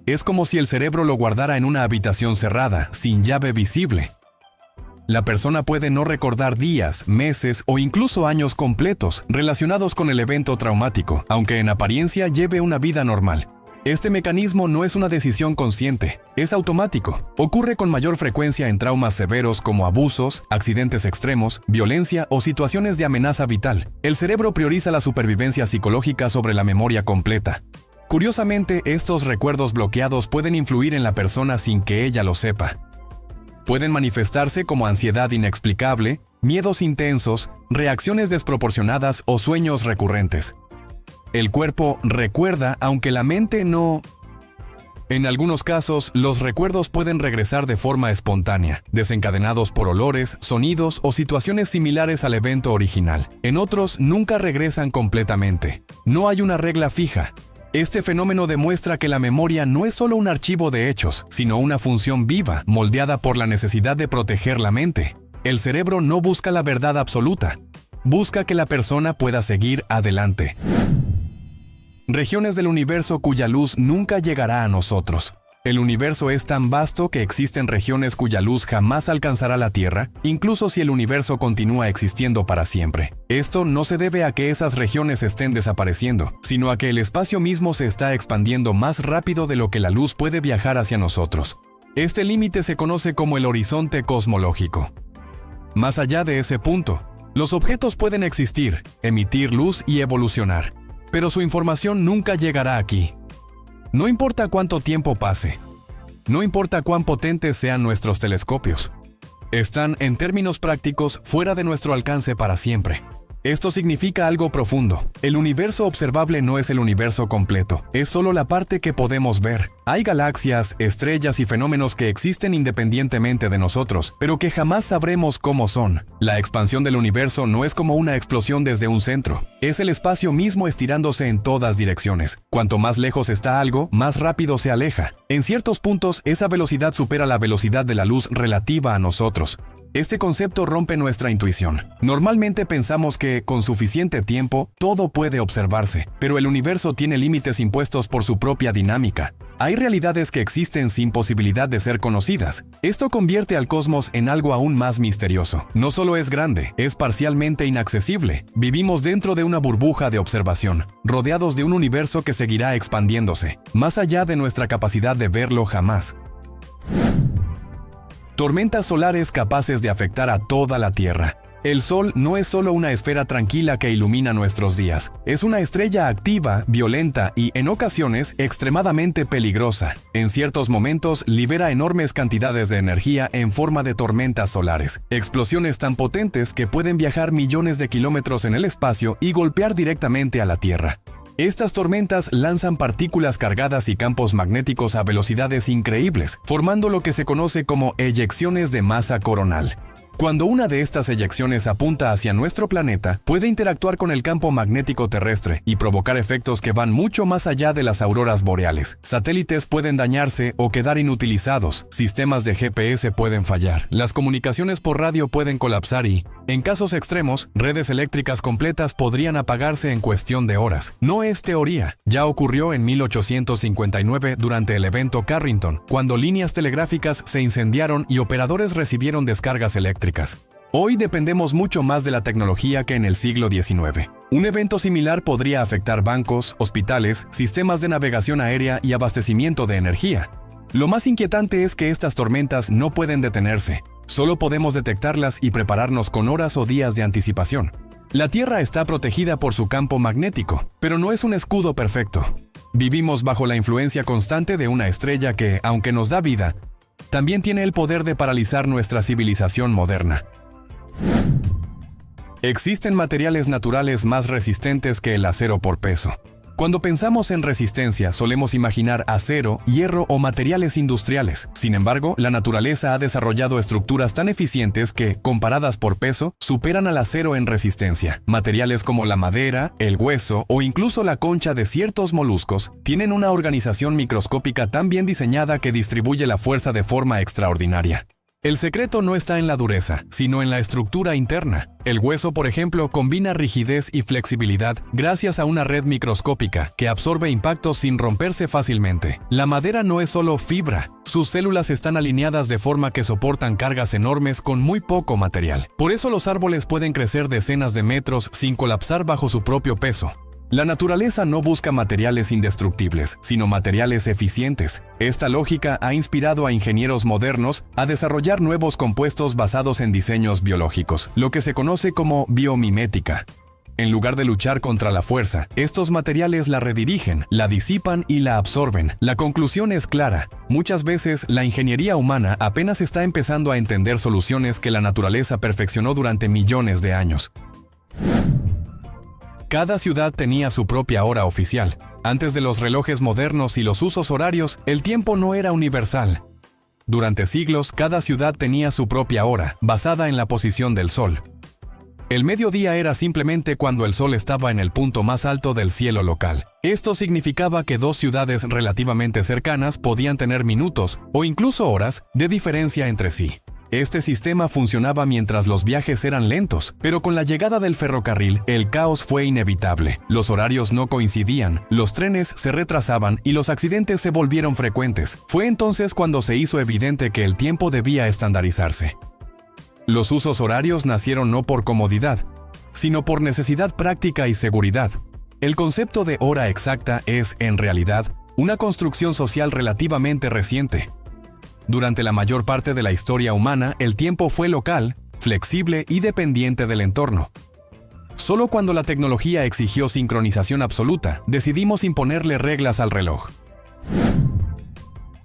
Es como si el cerebro lo guardara en una habitación cerrada, sin llave visible. La persona puede no recordar días, meses o incluso años completos relacionados con el evento traumático, aunque en apariencia lleve una vida normal. Este mecanismo no es una decisión consciente, es automático. Ocurre con mayor frecuencia en traumas severos como abusos, accidentes extremos, violencia o situaciones de amenaza vital. El cerebro prioriza la supervivencia psicológica sobre la memoria completa. Curiosamente, estos recuerdos bloqueados pueden influir en la persona sin que ella lo sepa. Pueden manifestarse como ansiedad inexplicable, miedos intensos, reacciones desproporcionadas o sueños recurrentes. El cuerpo recuerda aunque la mente no. En algunos casos, los recuerdos pueden regresar de forma espontánea, desencadenados por olores, sonidos o situaciones similares al evento original. En otros, nunca regresan completamente. No hay una regla fija. Este fenómeno demuestra que la memoria no es solo un archivo de hechos, sino una función viva, moldeada por la necesidad de proteger la mente. El cerebro no busca la verdad absoluta, busca que la persona pueda seguir adelante. Regiones del universo cuya luz nunca llegará a nosotros. El universo es tan vasto que existen regiones cuya luz jamás alcanzará la Tierra, incluso si el universo continúa existiendo para siempre. Esto no se debe a que esas regiones estén desapareciendo, sino a que el espacio mismo se está expandiendo más rápido de lo que la luz puede viajar hacia nosotros. Este límite se conoce como el horizonte cosmológico. Más allá de ese punto, los objetos pueden existir, emitir luz y evolucionar, pero su información nunca llegará aquí. No importa cuánto tiempo pase, no importa cuán potentes sean nuestros telescopios, están, en términos prácticos, fuera de nuestro alcance para siempre. Esto significa algo profundo. El universo observable no es el universo completo, es solo la parte que podemos ver. Hay galaxias, estrellas y fenómenos que existen independientemente de nosotros, pero que jamás sabremos cómo son. La expansión del universo no es como una explosión desde un centro, es el espacio mismo estirándose en todas direcciones. Cuanto más lejos está algo, más rápido se aleja. En ciertos puntos, esa velocidad supera la velocidad de la luz relativa a nosotros. Este concepto rompe nuestra intuición. Normalmente pensamos que, con suficiente tiempo, todo puede observarse, pero el universo tiene límites impuestos por su propia dinámica. Hay realidades que existen sin posibilidad de ser conocidas. Esto convierte al cosmos en algo aún más misterioso. No solo es grande, es parcialmente inaccesible. Vivimos dentro de una burbuja de observación, rodeados de un universo que seguirá expandiéndose, más allá de nuestra capacidad de verlo jamás. Tormentas solares capaces de afectar a toda la Tierra. El Sol no es solo una esfera tranquila que ilumina nuestros días. Es una estrella activa, violenta y, en ocasiones, extremadamente peligrosa. En ciertos momentos, libera enormes cantidades de energía en forma de tormentas solares. Explosiones tan potentes que pueden viajar millones de kilómetros en el espacio y golpear directamente a la Tierra. Estas tormentas lanzan partículas cargadas y campos magnéticos a velocidades increíbles, formando lo que se conoce como eyecciones de masa coronal. Cuando una de estas eyecciones apunta hacia nuestro planeta, puede interactuar con el campo magnético terrestre y provocar efectos que van mucho más allá de las auroras boreales. Satélites pueden dañarse o quedar inutilizados, sistemas de GPS pueden fallar, las comunicaciones por radio pueden colapsar y, en casos extremos, redes eléctricas completas podrían apagarse en cuestión de horas. No es teoría, ya ocurrió en 1859 durante el evento Carrington, cuando líneas telegráficas se incendiaron y operadores recibieron descargas eléctricas. Hoy dependemos mucho más de la tecnología que en el siglo XIX. Un evento similar podría afectar bancos, hospitales, sistemas de navegación aérea y abastecimiento de energía. Lo más inquietante es que estas tormentas no pueden detenerse. Solo podemos detectarlas y prepararnos con horas o días de anticipación. La Tierra está protegida por su campo magnético, pero no es un escudo perfecto. Vivimos bajo la influencia constante de una estrella que, aunque nos da vida, también tiene el poder de paralizar nuestra civilización moderna. Existen materiales naturales más resistentes que el acero por peso. Cuando pensamos en resistencia, solemos imaginar acero, hierro o materiales industriales. Sin embargo, la naturaleza ha desarrollado estructuras tan eficientes que, comparadas por peso, superan al acero en resistencia. Materiales como la madera, el hueso o incluso la concha de ciertos moluscos tienen una organización microscópica tan bien diseñada que distribuye la fuerza de forma extraordinaria. El secreto no está en la dureza, sino en la estructura interna. El hueso, por ejemplo, combina rigidez y flexibilidad gracias a una red microscópica que absorbe impactos sin romperse fácilmente. La madera no es solo fibra, sus células están alineadas de forma que soportan cargas enormes con muy poco material. Por eso los árboles pueden crecer decenas de metros sin colapsar bajo su propio peso. La naturaleza no busca materiales indestructibles, sino materiales eficientes. Esta lógica ha inspirado a ingenieros modernos a desarrollar nuevos compuestos basados en diseños biológicos, lo que se conoce como biomimética. En lugar de luchar contra la fuerza, estos materiales la redirigen, la disipan y la absorben. La conclusión es clara. Muchas veces, la ingeniería humana apenas está empezando a entender soluciones que la naturaleza perfeccionó durante millones de años. Cada ciudad tenía su propia hora oficial. Antes de los relojes modernos y los usos horarios, el tiempo no era universal. Durante siglos, cada ciudad tenía su propia hora, basada en la posición del sol. El mediodía era simplemente cuando el sol estaba en el punto más alto del cielo local. Esto significaba que dos ciudades relativamente cercanas podían tener minutos, o incluso horas, de diferencia entre sí. Este sistema funcionaba mientras los viajes eran lentos, pero con la llegada del ferrocarril, el caos fue inevitable. Los horarios no coincidían, los trenes se retrasaban y los accidentes se volvieron frecuentes. Fue entonces cuando se hizo evidente que el tiempo debía estandarizarse. Los usos horarios nacieron no por comodidad, sino por necesidad práctica y seguridad. El concepto de hora exacta es, en realidad, una construcción social relativamente reciente. Durante la mayor parte de la historia humana, el tiempo fue local, flexible y dependiente del entorno. Solo cuando la tecnología exigió sincronización absoluta, decidimos imponerle reglas al reloj.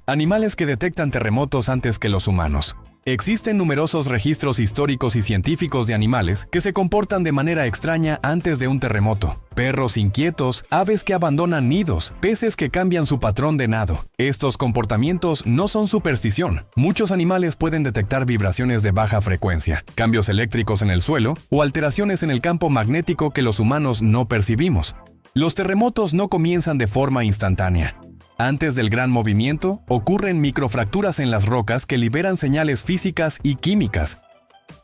Animales que detectan terremotos antes que los humanos. Existen numerosos registros históricos y científicos de animales que se comportan de manera extraña antes de un terremoto. Perros inquietos, aves que abandonan nidos, peces que cambian su patrón de nado. Estos comportamientos no son superstición. Muchos animales pueden detectar vibraciones de baja frecuencia, cambios eléctricos en el suelo o alteraciones en el campo magnético que los humanos no percibimos. Los terremotos no comienzan de forma instantánea. Antes del gran movimiento, ocurren microfracturas en las rocas que liberan señales físicas y químicas.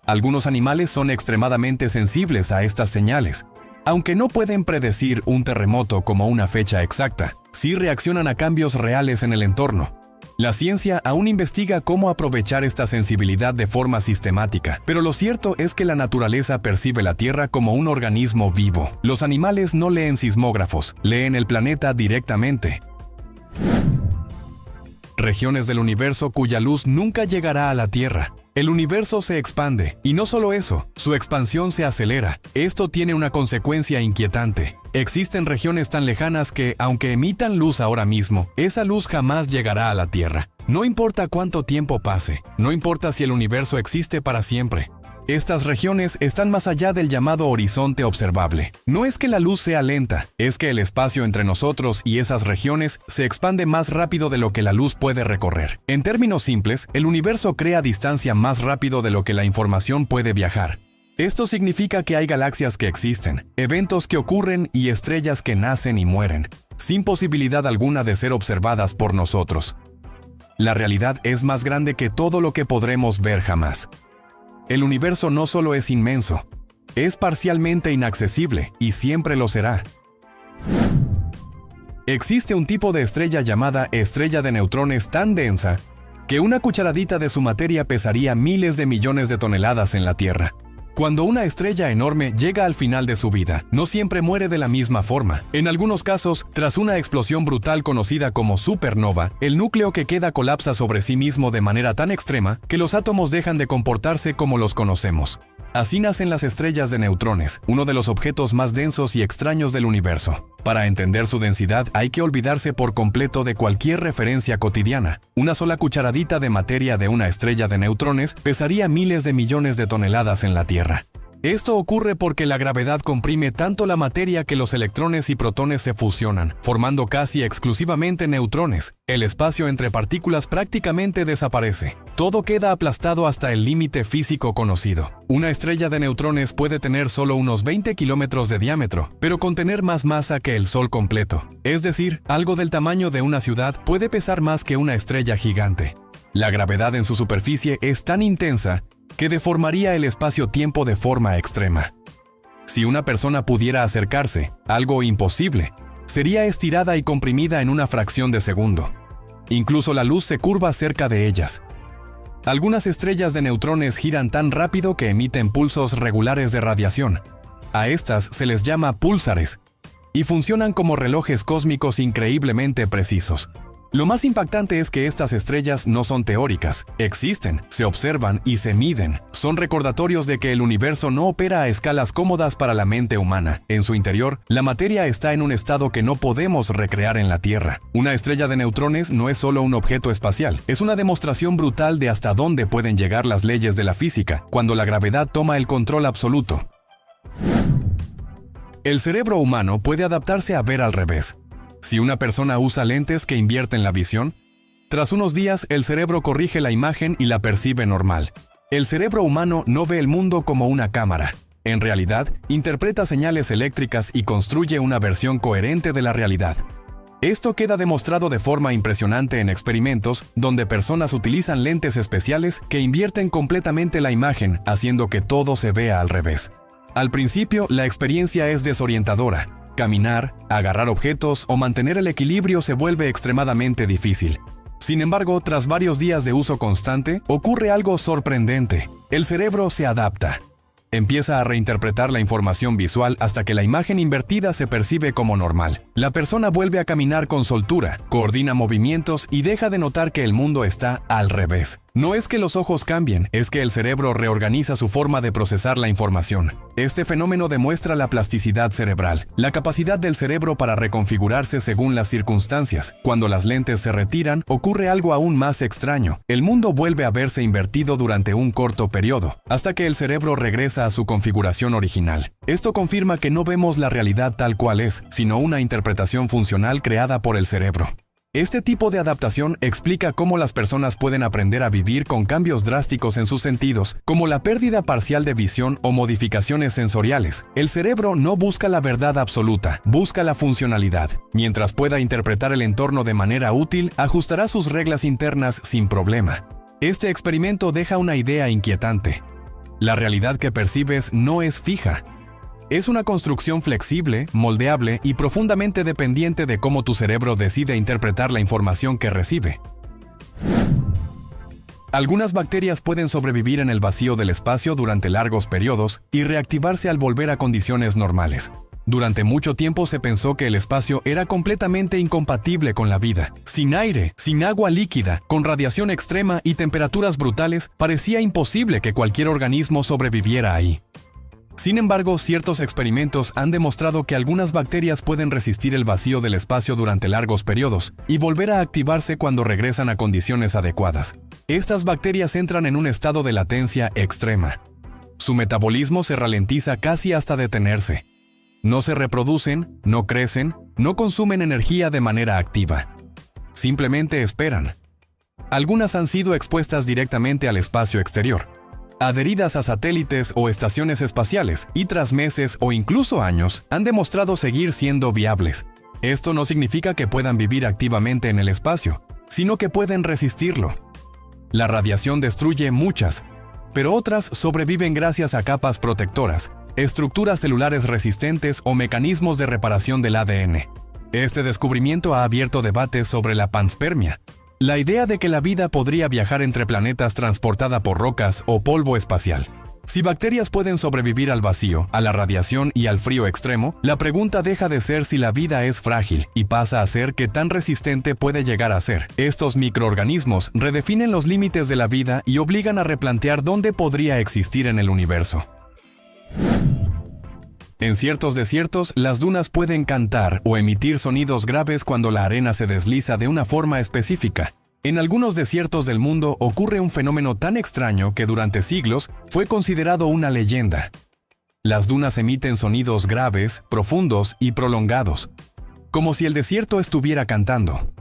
Algunos animales son extremadamente sensibles a estas señales. Aunque no pueden predecir un terremoto como una fecha exacta, sí reaccionan a cambios reales en el entorno. La ciencia aún investiga cómo aprovechar esta sensibilidad de forma sistemática, pero lo cierto es que la naturaleza percibe la Tierra como un organismo vivo. Los animales no leen sismógrafos, leen el planeta directamente. Regiones del universo cuya luz nunca llegará a la Tierra. El universo se expande, y no solo eso, su expansión se acelera. Esto tiene una consecuencia inquietante. Existen regiones tan lejanas que, aunque emitan luz ahora mismo, esa luz jamás llegará a la Tierra. No importa cuánto tiempo pase, no importa si el universo existe para siempre. Estas regiones están más allá del llamado horizonte observable. No es que la luz sea lenta, es que el espacio entre nosotros y esas regiones se expande más rápido de lo que la luz puede recorrer. En términos simples, el universo crea distancia más rápido de lo que la información puede viajar. Esto significa que hay galaxias que existen, eventos que ocurren y estrellas que nacen y mueren, sin posibilidad alguna de ser observadas por nosotros. La realidad es más grande que todo lo que podremos ver jamás. El universo no solo es inmenso, es parcialmente inaccesible y siempre lo será. Existe un tipo de estrella llamada estrella de neutrones tan densa que una cucharadita de su materia pesaría miles de millones de toneladas en la Tierra. Cuando una estrella enorme llega al final de su vida, no siempre muere de la misma forma. En algunos casos, tras una explosión brutal conocida como supernova, el núcleo que queda colapsa sobre sí mismo de manera tan extrema que los átomos dejan de comportarse como los conocemos. Así nacen las estrellas de neutrones, uno de los objetos más densos y extraños del universo. Para entender su densidad hay que olvidarse por completo de cualquier referencia cotidiana. Una sola cucharadita de materia de una estrella de neutrones pesaría miles de millones de toneladas en la Tierra. Esto ocurre porque la gravedad comprime tanto la materia que los electrones y protones se fusionan, formando casi exclusivamente neutrones. El espacio entre partículas prácticamente desaparece. Todo queda aplastado hasta el límite físico conocido. Una estrella de neutrones puede tener solo unos 20 kilómetros de diámetro, pero contener más masa que el Sol completo. Es decir, algo del tamaño de una ciudad puede pesar más que una estrella gigante. La gravedad en su superficie es tan intensa que deformaría el espacio-tiempo de forma extrema. Si una persona pudiera acercarse, algo imposible, sería estirada y comprimida en una fracción de segundo. Incluso la luz se curva cerca de ellas. Algunas estrellas de neutrones giran tan rápido que emiten pulsos regulares de radiación. A estas se les llama púlsares, y funcionan como relojes cósmicos increíblemente precisos. Lo más impactante es que estas estrellas no son teóricas, existen, se observan y se miden. Son recordatorios de que el universo no opera a escalas cómodas para la mente humana. En su interior, la materia está en un estado que no podemos recrear en la Tierra. Una estrella de neutrones no es solo un objeto espacial, es una demostración brutal de hasta dónde pueden llegar las leyes de la física, cuando la gravedad toma el control absoluto. El cerebro humano puede adaptarse a ver al revés. Si una persona usa lentes que invierten la visión, tras unos días el cerebro corrige la imagen y la percibe normal. El cerebro humano no ve el mundo como una cámara. En realidad, interpreta señales eléctricas y construye una versión coherente de la realidad. Esto queda demostrado de forma impresionante en experimentos donde personas utilizan lentes especiales que invierten completamente la imagen, haciendo que todo se vea al revés. Al principio, la experiencia es desorientadora. Caminar, agarrar objetos o mantener el equilibrio se vuelve extremadamente difícil. Sin embargo, tras varios días de uso constante, ocurre algo sorprendente. El cerebro se adapta. Empieza a reinterpretar la información visual hasta que la imagen invertida se percibe como normal. La persona vuelve a caminar con soltura, coordina movimientos y deja de notar que el mundo está al revés. No es que los ojos cambien, es que el cerebro reorganiza su forma de procesar la información. Este fenómeno demuestra la plasticidad cerebral, la capacidad del cerebro para reconfigurarse según las circunstancias. Cuando las lentes se retiran, ocurre algo aún más extraño. El mundo vuelve a verse invertido durante un corto periodo, hasta que el cerebro regresa a su configuración original. Esto confirma que no vemos la realidad tal cual es, sino una interpretación funcional creada por el cerebro. Este tipo de adaptación explica cómo las personas pueden aprender a vivir con cambios drásticos en sus sentidos, como la pérdida parcial de visión o modificaciones sensoriales. El cerebro no busca la verdad absoluta, busca la funcionalidad. Mientras pueda interpretar el entorno de manera útil, ajustará sus reglas internas sin problema. Este experimento deja una idea inquietante. La realidad que percibes no es fija. Es una construcción flexible, moldeable y profundamente dependiente de cómo tu cerebro decide interpretar la información que recibe. Algunas bacterias pueden sobrevivir en el vacío del espacio durante largos periodos y reactivarse al volver a condiciones normales. Durante mucho tiempo se pensó que el espacio era completamente incompatible con la vida. Sin aire, sin agua líquida, con radiación extrema y temperaturas brutales, parecía imposible que cualquier organismo sobreviviera ahí. Sin embargo, ciertos experimentos han demostrado que algunas bacterias pueden resistir el vacío del espacio durante largos periodos y volver a activarse cuando regresan a condiciones adecuadas. Estas bacterias entran en un estado de latencia extrema. Su metabolismo se ralentiza casi hasta detenerse. No se reproducen, no crecen, no consumen energía de manera activa. Simplemente esperan. Algunas han sido expuestas directamente al espacio exterior, adheridas a satélites o estaciones espaciales, y tras meses o incluso años han demostrado seguir siendo viables. Esto no significa que puedan vivir activamente en el espacio, sino que pueden resistirlo. La radiación destruye muchas, pero otras sobreviven gracias a capas protectoras, estructuras celulares resistentes o mecanismos de reparación del ADN. Este descubrimiento ha abierto debates sobre la panspermia, la idea de que la vida podría viajar entre planetas transportada por rocas o polvo espacial. Si bacterias pueden sobrevivir al vacío, a la radiación y al frío extremo, la pregunta deja de ser si la vida es frágil y pasa a ser qué tan resistente puede llegar a ser. Estos microorganismos redefinen los límites de la vida y obligan a replantear dónde podría existir en el universo. En ciertos desiertos, las dunas pueden cantar o emitir sonidos graves cuando la arena se desliza de una forma específica. En algunos desiertos del mundo ocurre un fenómeno tan extraño que durante siglos fue considerado una leyenda. Las dunas emiten sonidos graves, profundos y prolongados, como si el desierto estuviera cantando.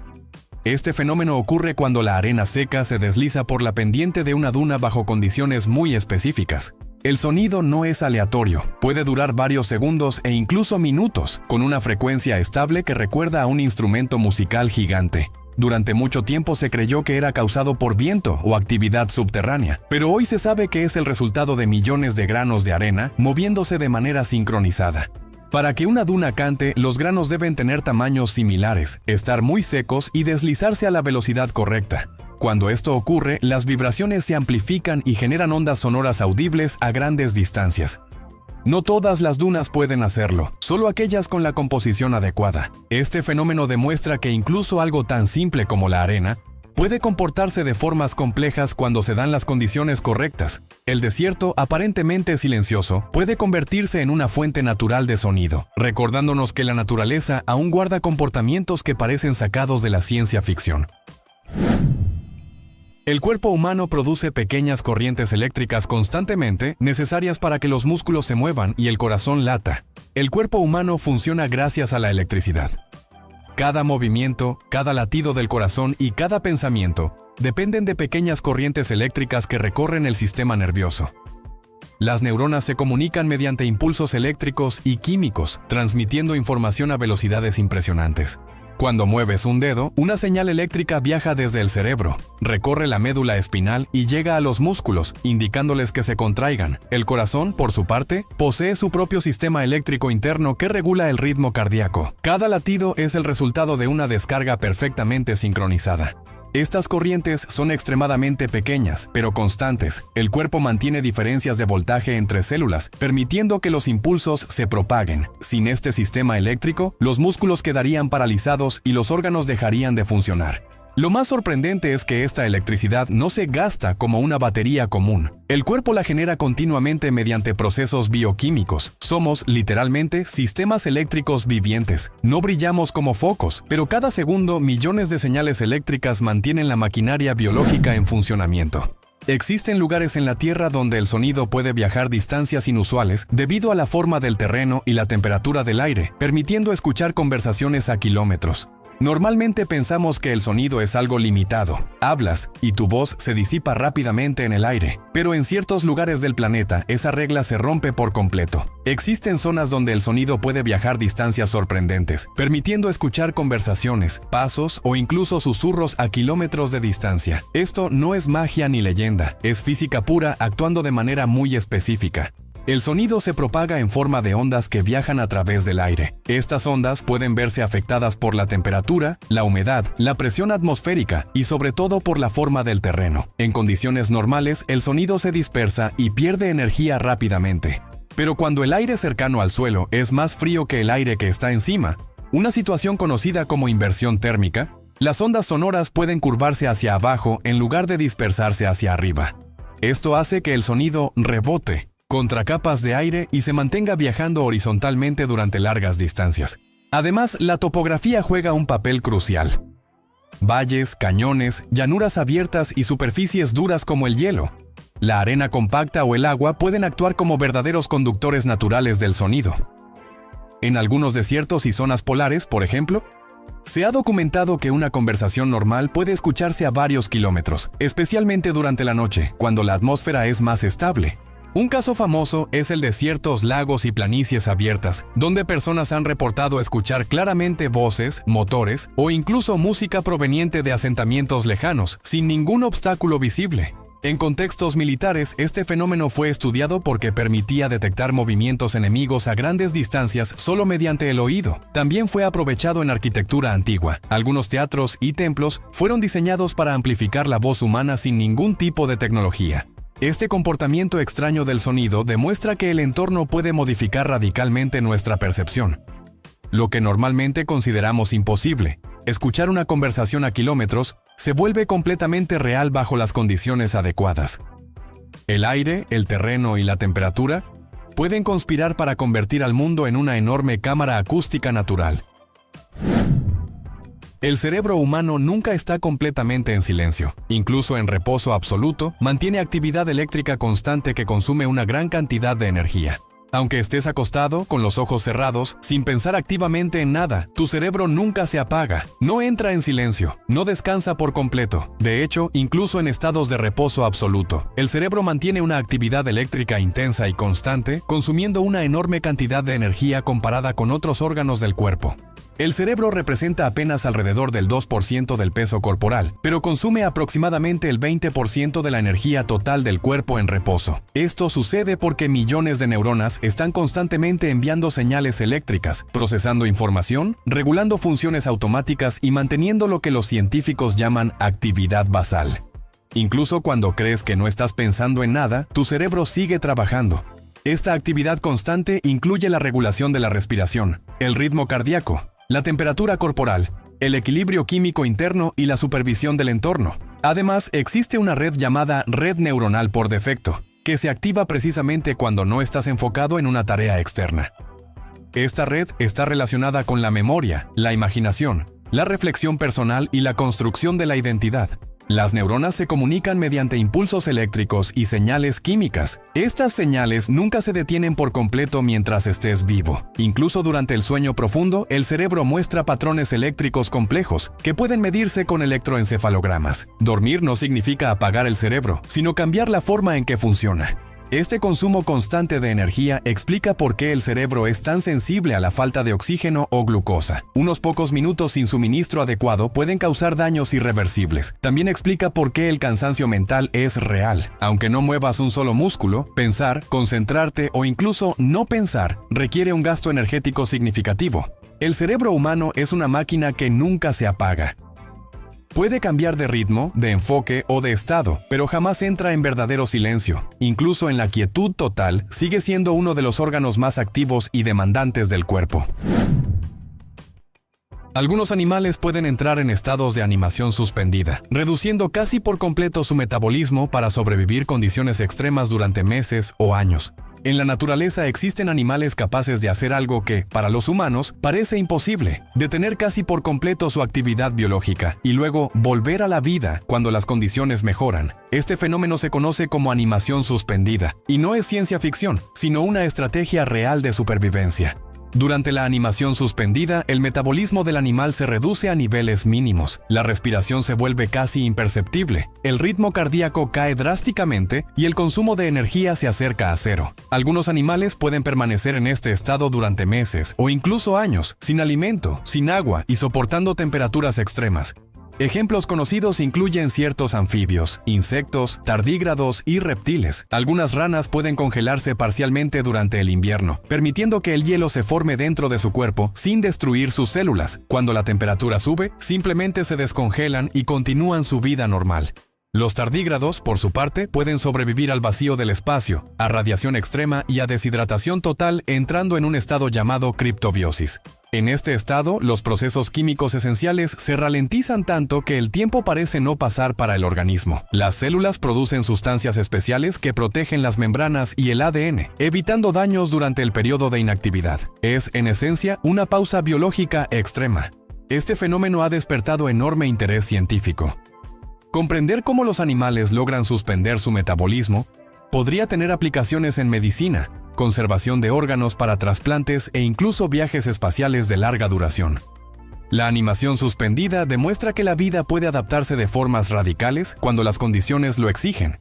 Este fenómeno ocurre cuando la arena seca se desliza por la pendiente de una duna bajo condiciones muy específicas. El sonido no es aleatorio, puede durar varios segundos e incluso minutos, con una frecuencia estable que recuerda a un instrumento musical gigante. Durante mucho tiempo se creyó que era causado por viento o actividad subterránea, pero hoy se sabe que es el resultado de millones de granos de arena moviéndose de manera sincronizada. Para que una duna cante, los granos deben tener tamaños similares, estar muy secos y deslizarse a la velocidad correcta. Cuando esto ocurre, las vibraciones se amplifican y generan ondas sonoras audibles a grandes distancias. No todas las dunas pueden hacerlo, solo aquellas con la composición adecuada. Este fenómeno demuestra que incluso algo tan simple como la arena puede comportarse de formas complejas cuando se dan las condiciones correctas. El desierto, aparentemente silencioso, puede convertirse en una fuente natural de sonido, recordándonos que la naturaleza aún guarda comportamientos que parecen sacados de la ciencia ficción. El cuerpo humano produce pequeñas corrientes eléctricas constantemente necesarias para que los músculos se muevan y el corazón lata. El cuerpo humano funciona gracias a la electricidad. Cada movimiento, cada latido del corazón y cada pensamiento dependen de pequeñas corrientes eléctricas que recorren el sistema nervioso. Las neuronas se comunican mediante impulsos eléctricos y químicos, transmitiendo información a velocidades impresionantes. Cuando mueves un dedo, una señal eléctrica viaja desde el cerebro, recorre la médula espinal y llega a los músculos, indicándoles que se contraigan. El corazón, por su parte, posee su propio sistema eléctrico interno que regula el ritmo cardíaco. Cada latido es el resultado de una descarga perfectamente sincronizada. Estas corrientes son extremadamente pequeñas, pero constantes. El cuerpo mantiene diferencias de voltaje entre células, permitiendo que los impulsos se propaguen. Sin este sistema eléctrico, los músculos quedarían paralizados y los órganos dejarían de funcionar. Lo más sorprendente es que esta electricidad no se gasta como una batería común. El cuerpo la genera continuamente mediante procesos bioquímicos. Somos, literalmente, sistemas eléctricos vivientes. No brillamos como focos, pero cada segundo millones de señales eléctricas mantienen la maquinaria biológica en funcionamiento. Existen lugares en la Tierra donde el sonido puede viajar distancias inusuales debido a la forma del terreno y la temperatura del aire, permitiendo escuchar conversaciones a kilómetros. Normalmente pensamos que el sonido es algo limitado. Hablas y tu voz se disipa rápidamente en el aire, pero en ciertos lugares del planeta esa regla se rompe por completo. Existen zonas donde el sonido puede viajar distancias sorprendentes, permitiendo escuchar conversaciones, pasos o incluso susurros a kilómetros de distancia. Esto no es magia ni leyenda, es física pura actuando de manera muy específica. El sonido se propaga en forma de ondas que viajan a través del aire. Estas ondas pueden verse afectadas por la temperatura, la humedad, la presión atmosférica y sobre todo por la forma del terreno. En condiciones normales, el sonido se dispersa y pierde energía rápidamente. Pero cuando el aire cercano al suelo es más frío que el aire que está encima, una situación conocida como inversión térmica, las ondas sonoras pueden curvarse hacia abajo en lugar de dispersarse hacia arriba. Esto hace que el sonido rebote contra capas de aire y se mantenga viajando horizontalmente durante largas distancias. Además, la topografía juega un papel crucial. Valles, cañones, llanuras abiertas y superficies duras como el hielo, la arena compacta o el agua pueden actuar como verdaderos conductores naturales del sonido. En algunos desiertos y zonas polares, por ejemplo, se ha documentado que una conversación normal puede escucharse a varios kilómetros, especialmente durante la noche, cuando la atmósfera es más estable. Un caso famoso es el de ciertos lagos y planicies abiertas, donde personas han reportado escuchar claramente voces, motores o incluso música proveniente de asentamientos lejanos, sin ningún obstáculo visible. En contextos militares, este fenómeno fue estudiado porque permitía detectar movimientos enemigos a grandes distancias solo mediante el oído. También fue aprovechado en arquitectura antigua. Algunos teatros y templos fueron diseñados para amplificar la voz humana sin ningún tipo de tecnología. Este comportamiento extraño del sonido demuestra que el entorno puede modificar radicalmente nuestra percepción. Lo que normalmente consideramos imposible, escuchar una conversación a kilómetros, se vuelve completamente real bajo las condiciones adecuadas. El aire, el terreno y la temperatura pueden conspirar para convertir al mundo en una enorme cámara acústica natural. El cerebro humano nunca está completamente en silencio. Incluso en reposo absoluto, mantiene actividad eléctrica constante que consume una gran cantidad de energía. Aunque estés acostado, con los ojos cerrados, sin pensar activamente en nada, tu cerebro nunca se apaga, no entra en silencio, no descansa por completo. De hecho, incluso en estados de reposo absoluto, el cerebro mantiene una actividad eléctrica intensa y constante, consumiendo una enorme cantidad de energía comparada con otros órganos del cuerpo. El cerebro representa apenas alrededor del 2% del peso corporal, pero consume aproximadamente el 20% de la energía total del cuerpo en reposo. Esto sucede porque millones de neuronas están constantemente enviando señales eléctricas, procesando información, regulando funciones automáticas y manteniendo lo que los científicos llaman actividad basal. Incluso cuando crees que no estás pensando en nada, tu cerebro sigue trabajando. Esta actividad constante incluye la regulación de la respiración, el ritmo cardíaco, la temperatura corporal, el equilibrio químico interno y la supervisión del entorno. Además, existe una red llamada red neuronal por defecto, que se activa precisamente cuando no estás enfocado en una tarea externa. Esta red está relacionada con la memoria, la imaginación, la reflexión personal y la construcción de la identidad. Las neuronas se comunican mediante impulsos eléctricos y señales químicas. Estas señales nunca se detienen por completo mientras estés vivo. Incluso durante el sueño profundo, el cerebro muestra patrones eléctricos complejos que pueden medirse con electroencefalogramas. Dormir no significa apagar el cerebro, sino cambiar la forma en que funciona. Este consumo constante de energía explica por qué el cerebro es tan sensible a la falta de oxígeno o glucosa. Unos pocos minutos sin suministro adecuado pueden causar daños irreversibles. También explica por qué el cansancio mental es real. Aunque no muevas un solo músculo, pensar, concentrarte o incluso no pensar requiere un gasto energético significativo. El cerebro humano es una máquina que nunca se apaga. Puede cambiar de ritmo, de enfoque o de estado, pero jamás entra en verdadero silencio. Incluso en la quietud total, sigue siendo uno de los órganos más activos y demandantes del cuerpo. Algunos animales pueden entrar en estados de animación suspendida, reduciendo casi por completo su metabolismo para sobrevivir condiciones extremas durante meses o años. En la naturaleza existen animales capaces de hacer algo que, para los humanos, parece imposible: detener casi por completo su actividad biológica y luego volver a la vida cuando las condiciones mejoran. Este fenómeno se conoce como animación suspendida, y no es ciencia ficción, sino una estrategia real de supervivencia. Durante la animación suspendida, el metabolismo del animal se reduce a niveles mínimos, la respiración se vuelve casi imperceptible, el ritmo cardíaco cae drásticamente y el consumo de energía se acerca a cero. Algunos animales pueden permanecer en este estado durante meses o incluso años, sin alimento, sin agua y soportando temperaturas extremas. Ejemplos conocidos incluyen ciertos anfibios, insectos, tardígrados y reptiles. Algunas ranas pueden congelarse parcialmente durante el invierno, permitiendo que el hielo se forme dentro de su cuerpo sin destruir sus células. Cuando la temperatura sube, simplemente se descongelan y continúan su vida normal. Los tardígrados, por su parte, pueden sobrevivir al vacío del espacio, a radiación extrema y a deshidratación total, entrando en un estado llamado criptobiosis. En este estado, los procesos químicos esenciales se ralentizan tanto que el tiempo parece no pasar para el organismo. Las células producen sustancias especiales que protegen las membranas y el ADN, evitando daños durante el periodo de inactividad. Es, en esencia, una pausa biológica extrema. Este fenómeno ha despertado enorme interés científico. Comprender cómo los animales logran suspender su metabolismo podría tener aplicaciones en medicina, conservación de órganos para trasplantes e incluso viajes espaciales de larga duración. La animación suspendida demuestra que la vida puede adaptarse de formas radicales cuando las condiciones lo exigen.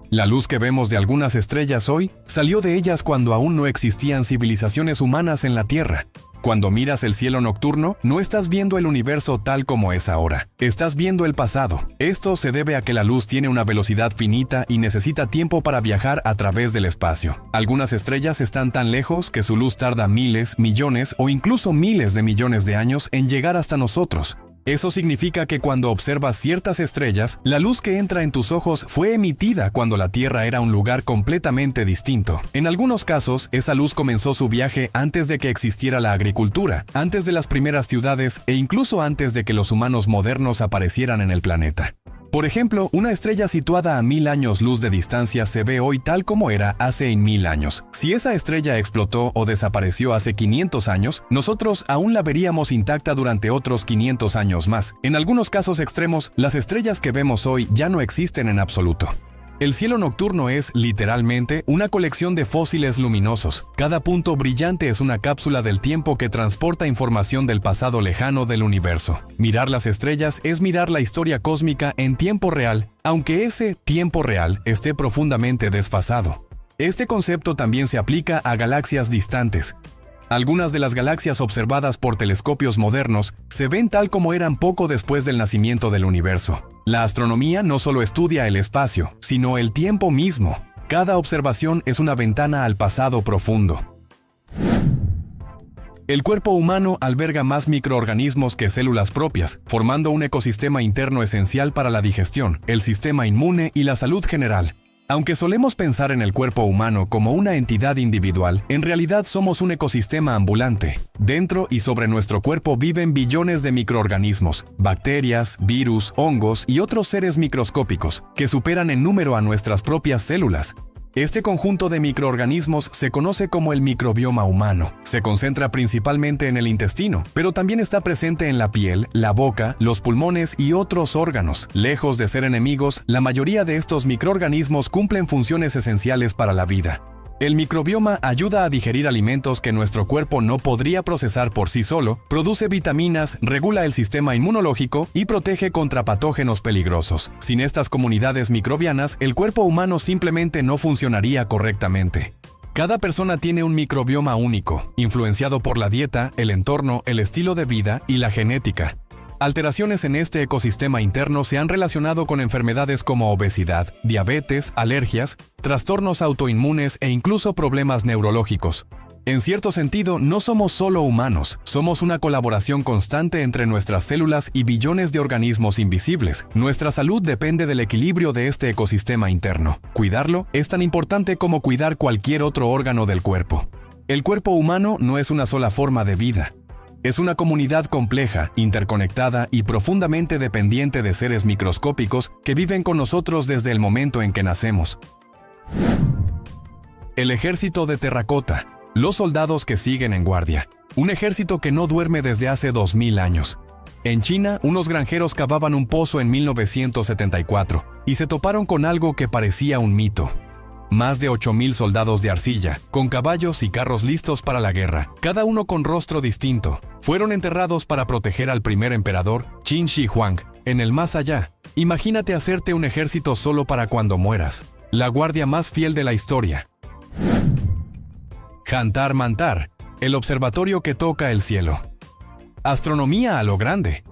La luz que vemos de algunas estrellas hoy salió de ellas cuando aún no existían civilizaciones humanas en la Tierra. Cuando miras el cielo nocturno, no estás viendo el universo tal como es ahora. Estás viendo el pasado. Esto se debe a que la luz tiene una velocidad finita y necesita tiempo para viajar a través del espacio. Algunas estrellas están tan lejos que su luz tarda miles, millones o incluso miles de millones de años en llegar hasta nosotros. Eso significa que cuando observas ciertas estrellas, la luz que entra en tus ojos fue emitida cuando la Tierra era un lugar completamente distinto. En algunos casos, esa luz comenzó su viaje antes de que existiera la agricultura, antes de las primeras ciudades e incluso antes de que los humanos modernos aparecieran en el planeta. Por ejemplo, una estrella situada a 1000 años luz de distancia se ve hoy tal como era hace 1000 años. Si esa estrella explotó o desapareció hace 500 años, nosotros aún la veríamos intacta durante otros 500 años más. En algunos casos extremos, las estrellas que vemos hoy ya no existen en absoluto. El cielo nocturno es, literalmente, una colección de fósiles luminosos. Cada punto brillante es una cápsula del tiempo que transporta información del pasado lejano del universo. Mirar las estrellas es mirar la historia cósmica en tiempo real, aunque ese tiempo real esté profundamente desfasado. Este concepto también se aplica a galaxias distantes. Algunas de las galaxias observadas por telescopios modernos se ven tal como eran poco después del nacimiento del universo. La astronomía no solo estudia el espacio, sino el tiempo mismo. Cada observación es una ventana al pasado profundo. El cuerpo humano alberga más microorganismos que células propias, formando un ecosistema interno esencial para la digestión, el sistema inmune y la salud general. Aunque solemos pensar en el cuerpo humano como una entidad individual, en realidad somos un ecosistema ambulante. Dentro y sobre nuestro cuerpo viven billones de microorganismos, bacterias, virus, hongos y otros seres microscópicos, que superan en número a nuestras propias células. Este conjunto de microorganismos se conoce como el microbioma humano. Se concentra principalmente en el intestino, pero también está presente en la piel, la boca, los pulmones y otros órganos. Lejos de ser enemigos, la mayoría de estos microorganismos cumplen funciones esenciales para la vida. El microbioma ayuda a digerir alimentos que nuestro cuerpo no podría procesar por sí solo, produce vitaminas, regula el sistema inmunológico y protege contra patógenos peligrosos. Sin estas comunidades microbianas, el cuerpo humano simplemente no funcionaría correctamente. Cada persona tiene un microbioma único, influenciado por la dieta, el entorno, el estilo de vida y la genética. Alteraciones en este ecosistema interno se han relacionado con enfermedades como obesidad, diabetes, alergias, trastornos autoinmunes e incluso problemas neurológicos. En cierto sentido, no somos solo humanos, somos una colaboración constante entre nuestras células y billones de organismos invisibles. Nuestra salud depende del equilibrio de este ecosistema interno. Cuidarlo es tan importante como cuidar cualquier otro órgano del cuerpo. El cuerpo humano no es una sola forma de vida. Es una comunidad compleja, interconectada y profundamente dependiente de seres microscópicos que viven con nosotros desde el momento en que nacemos. El ejército de terracota. Los soldados que siguen en guardia. Un ejército que no duerme desde hace 2000 años. En China, unos granjeros cavaban un pozo en 1974 y se toparon con algo que parecía un mito. Más de 8000 soldados de arcilla, con caballos y carros listos para la guerra, cada uno con rostro distinto, fueron enterrados para proteger al primer emperador, Qin Shi Huang, en el más allá. Imagínate hacerte un ejército solo para cuando mueras. La guardia más fiel de la historia. Jantar Mantar, el observatorio que toca el cielo. Astronomía a lo grande.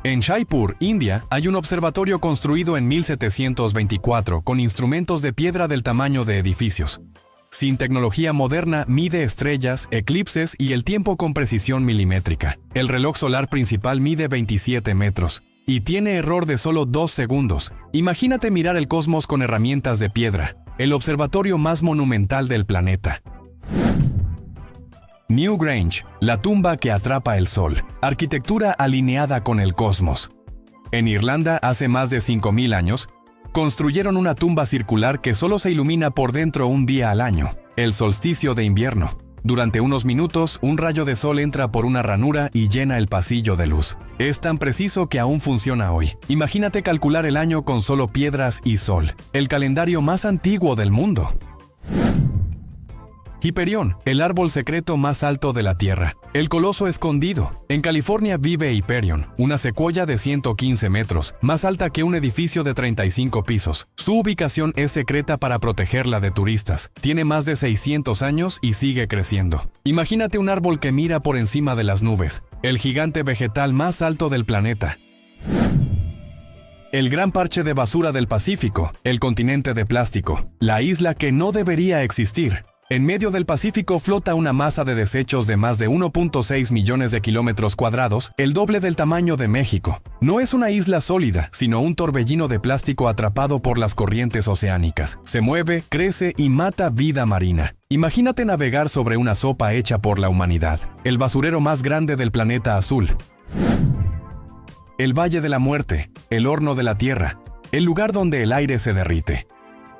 En Jaipur, India, hay un observatorio construido en 1724 con instrumentos de piedra del tamaño de edificios. Sin tecnología moderna, mide estrellas, eclipses y el tiempo con precisión milimétrica. El reloj solar principal mide 27 metros. y tiene error de solo 2 segundos. Imagínate mirar el cosmos con herramientas de piedra, el observatorio más monumental del planeta. Newgrange, la tumba que atrapa el sol, arquitectura alineada con el cosmos. En Irlanda, hace más de 5000 años, construyeron una tumba circular que solo se ilumina por dentro un día al año, el solsticio de invierno. Durante unos minutos, un rayo de sol entra por una ranura y llena el pasillo de luz. Es tan preciso que aún funciona hoy. Imagínate calcular el año con solo piedras y sol, el calendario más antiguo del mundo. Hiperión, el árbol secreto más alto de la Tierra. El coloso escondido. En California vive Hiperión, una secuoya de 115 metros, más alta que un edificio de 35 pisos. Su ubicación es secreta para protegerla de turistas. Tiene más de 600 años y sigue creciendo. Imagínate un árbol que mira por encima de las nubes, el gigante vegetal más alto del planeta. El gran parche de basura del Pacífico, el continente de plástico, la isla que no debería existir. En medio del Pacífico flota una masa de desechos de más de 1.6 millones de kilómetros cuadrados, el doble del tamaño de México. No es una isla sólida, sino un torbellino de plástico atrapado por las corrientes oceánicas. Se mueve, crece y mata vida marina. Imagínate navegar sobre una sopa hecha por la humanidad, el basurero más grande del planeta azul. El Valle de la Muerte, el horno de la Tierra, el lugar donde el aire se derrite.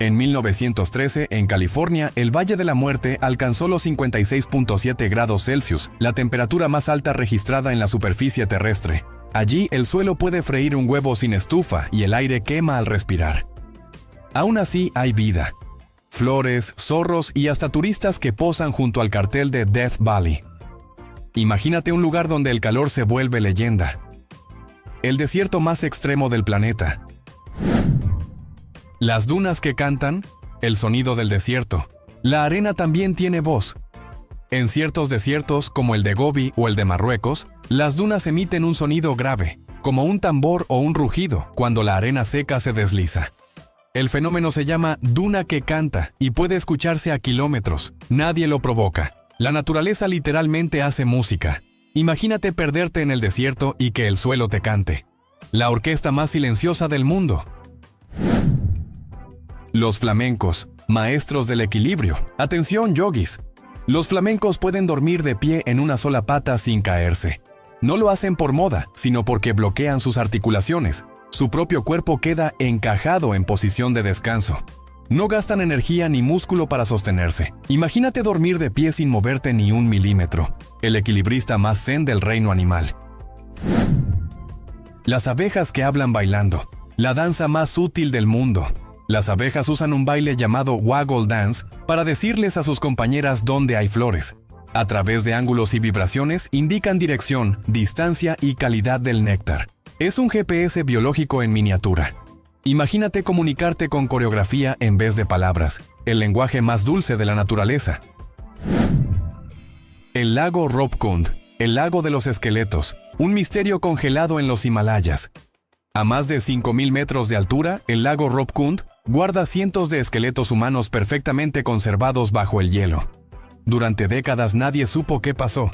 En 1913, en California, el Valle de la Muerte alcanzó los 56.7 grados Celsius, la temperatura más alta registrada en la superficie terrestre. Allí, el suelo puede freír un huevo sin estufa y el aire quema al respirar. Aún así, hay vida. Flores, zorros y hasta turistas que posan junto al cartel de Death Valley. Imagínate un lugar donde el calor se vuelve leyenda. El desierto más extremo del planeta. Las dunas que cantan, el sonido del desierto. La arena también tiene voz. En ciertos desiertos, como el de Gobi o el de Marruecos, las dunas emiten un sonido grave, como un tambor o un rugido, cuando la arena seca se desliza. El fenómeno se llama duna que canta y puede escucharse a kilómetros. Nadie lo provoca. La naturaleza literalmente hace música. Imagínate perderte en el desierto y que el suelo te cante. La orquesta más silenciosa del mundo. Los flamencos, maestros del equilibrio. Atención, yogis. Los flamencos pueden dormir de pie en una sola pata sin caerse. No lo hacen por moda, sino porque bloquean sus articulaciones. Su propio cuerpo queda encajado en posición de descanso. No gastan energía ni músculo para sostenerse. Imagínate dormir de pie sin moverte ni un milímetro. El equilibrista más zen del reino animal. Las abejas que hablan bailando. La danza más útil del mundo. Las abejas usan un baile llamado waggle dance para decirles a sus compañeras dónde hay flores. A través de ángulos y vibraciones indican dirección, distancia y calidad del néctar. Es un GPS biológico en miniatura. Imagínate comunicarte con coreografía en vez de palabras, el lenguaje más dulce de la naturaleza. El lago Ropkund, el lago de los esqueletos, un misterio congelado en los Himalayas. A más de 5000 metros de altura, el lago Ropkund guarda cientos de esqueletos humanos perfectamente conservados bajo el hielo. Durante décadas nadie supo qué pasó,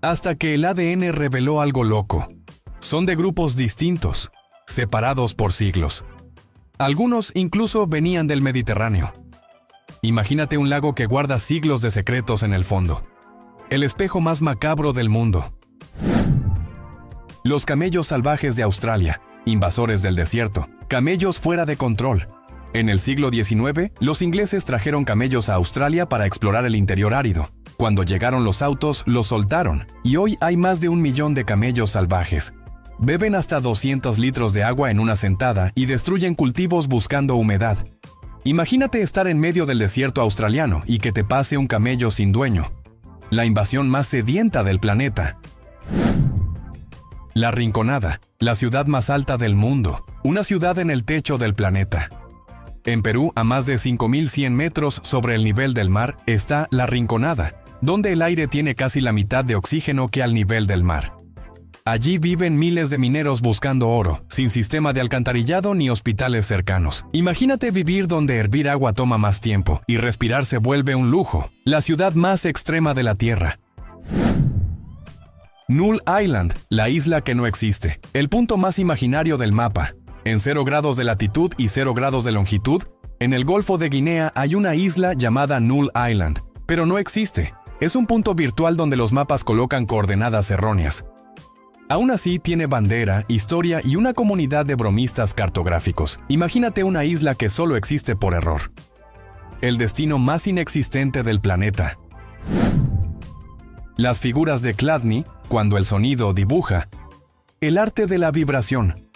hasta que el ADN reveló algo loco. Son de grupos distintos, separados por siglos. Algunos incluso venían del Mediterráneo. Imagínate un lago que guarda siglos de secretos en el fondo. El espejo más macabro del mundo. Los camellos salvajes de Australia, invasores del desierto, camellos fuera de control. En el siglo XIX, los ingleses trajeron camellos a Australia para explorar el interior árido. Cuando llegaron los autos, los soltaron, y hoy hay más de 1 millón de camellos salvajes. Beben hasta 200 litros de agua en una sentada y destruyen cultivos buscando humedad. Imagínate estar en medio del desierto australiano y que te pase un camello sin dueño. La invasión más sedienta del planeta. La Rinconada, la ciudad más alta del mundo, una ciudad en el techo del planeta. En Perú, a más de 5100 metros sobre el nivel del mar, está La Rinconada, donde el aire tiene casi la mitad de oxígeno que al nivel del mar. Allí viven miles de mineros buscando oro, sin sistema de alcantarillado ni hospitales cercanos. Imagínate vivir donde hervir agua toma más tiempo y respirar se vuelve un lujo. La ciudad más extrema de la Tierra. Null Island, la isla que no existe, el punto más imaginario del mapa. En 0 grados de latitud y 0 grados de longitud, en el Golfo de Guinea hay una isla llamada Null Island, pero no existe. Es un punto virtual donde los mapas colocan coordenadas erróneas. Aún así, tiene bandera, historia y una comunidad de bromistas cartográficos. Imagínate una isla que solo existe por error. El destino más inexistente del planeta. Las figuras de Chladni, cuando el sonido dibuja. El arte de la vibración.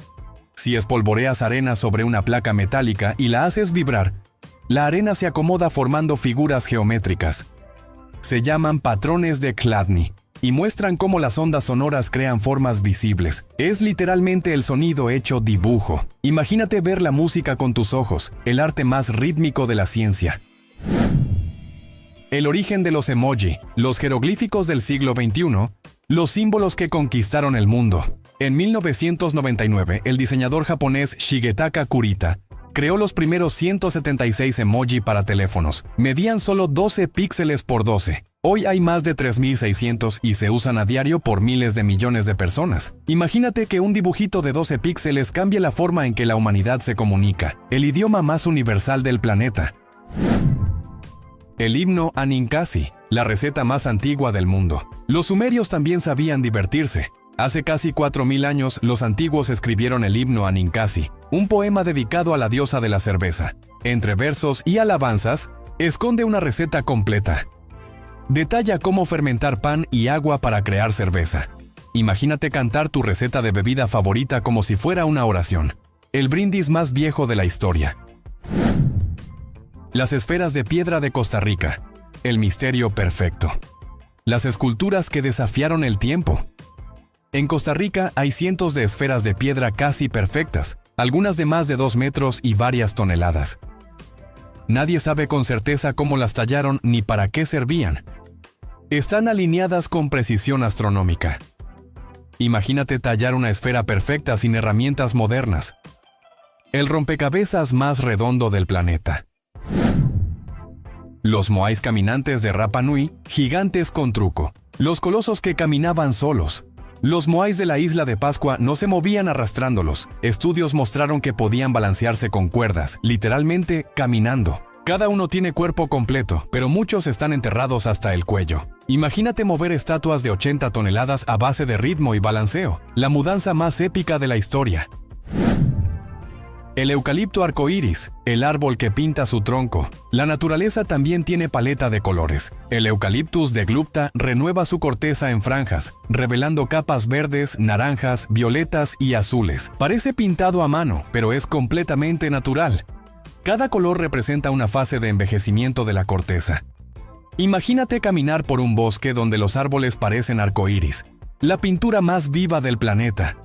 Si espolvoreas arena sobre una placa metálica y la haces vibrar, la arena se acomoda formando figuras geométricas. Se llaman patrones de Chladni y muestran cómo las ondas sonoras crean formas visibles. Es literalmente el sonido hecho dibujo. Imagínate ver la música con tus ojos, el arte más rítmico de la ciencia. El origen de los emoji, los jeroglíficos del siglo XXI, los símbolos que conquistaron el mundo. En 1999, el diseñador japonés Shigetaka Kurita creó los primeros 176 emoji para teléfonos. Medían solo 12 píxeles por 12. Hoy hay más de 3.600 y se usan a diario por miles de millones de personas. Imagínate que un dibujito de 12 píxeles cambie la forma en que la humanidad se comunica, el idioma más universal del planeta. El himno a Ninkasi, la receta más antigua del mundo. Los sumerios también sabían divertirse. Hace casi 4.000 años, los antiguos escribieron el himno a Ninkasi, un poema dedicado a la diosa de la cerveza. Entre versos y alabanzas, esconde una receta completa. Detalla cómo fermentar pan y agua para crear cerveza. Imagínate cantar tu receta de bebida favorita como si fuera una oración. El brindis más viejo de la historia. Las esferas de piedra de Costa Rica. El misterio perfecto. Las esculturas que desafiaron el tiempo. En Costa Rica hay cientos de esferas de piedra casi perfectas, algunas de más de 2 metros y varias toneladas. Nadie sabe con certeza cómo las tallaron ni para qué servían. Están alineadas con precisión astronómica. Imagínate tallar una esfera perfecta sin herramientas modernas. El rompecabezas más redondo del planeta. Los moais caminantes de Rapa Nui, gigantes con truco. Los colosos que caminaban solos. Los moais de la isla de Pascua no se movían arrastrándolos. Estudios mostraron que podían balancearse con cuerdas, literalmente caminando. Cada uno tiene cuerpo completo, pero muchos están enterrados hasta el cuello. Imagínate mover estatuas de 80 toneladas a base de ritmo y balanceo, la mudanza más épica de la historia. El eucalipto arcoíris, el árbol que pinta su tronco. La naturaleza también tiene paleta de colores. El Eucalyptus deglupta renueva su corteza en franjas, revelando capas verdes, naranjas, violetas y azules. Parece pintado a mano, pero es completamente natural. Cada color representa una fase de envejecimiento de la corteza. Imagínate caminar por un bosque donde los árboles parecen arcoíris, la pintura más viva del planeta.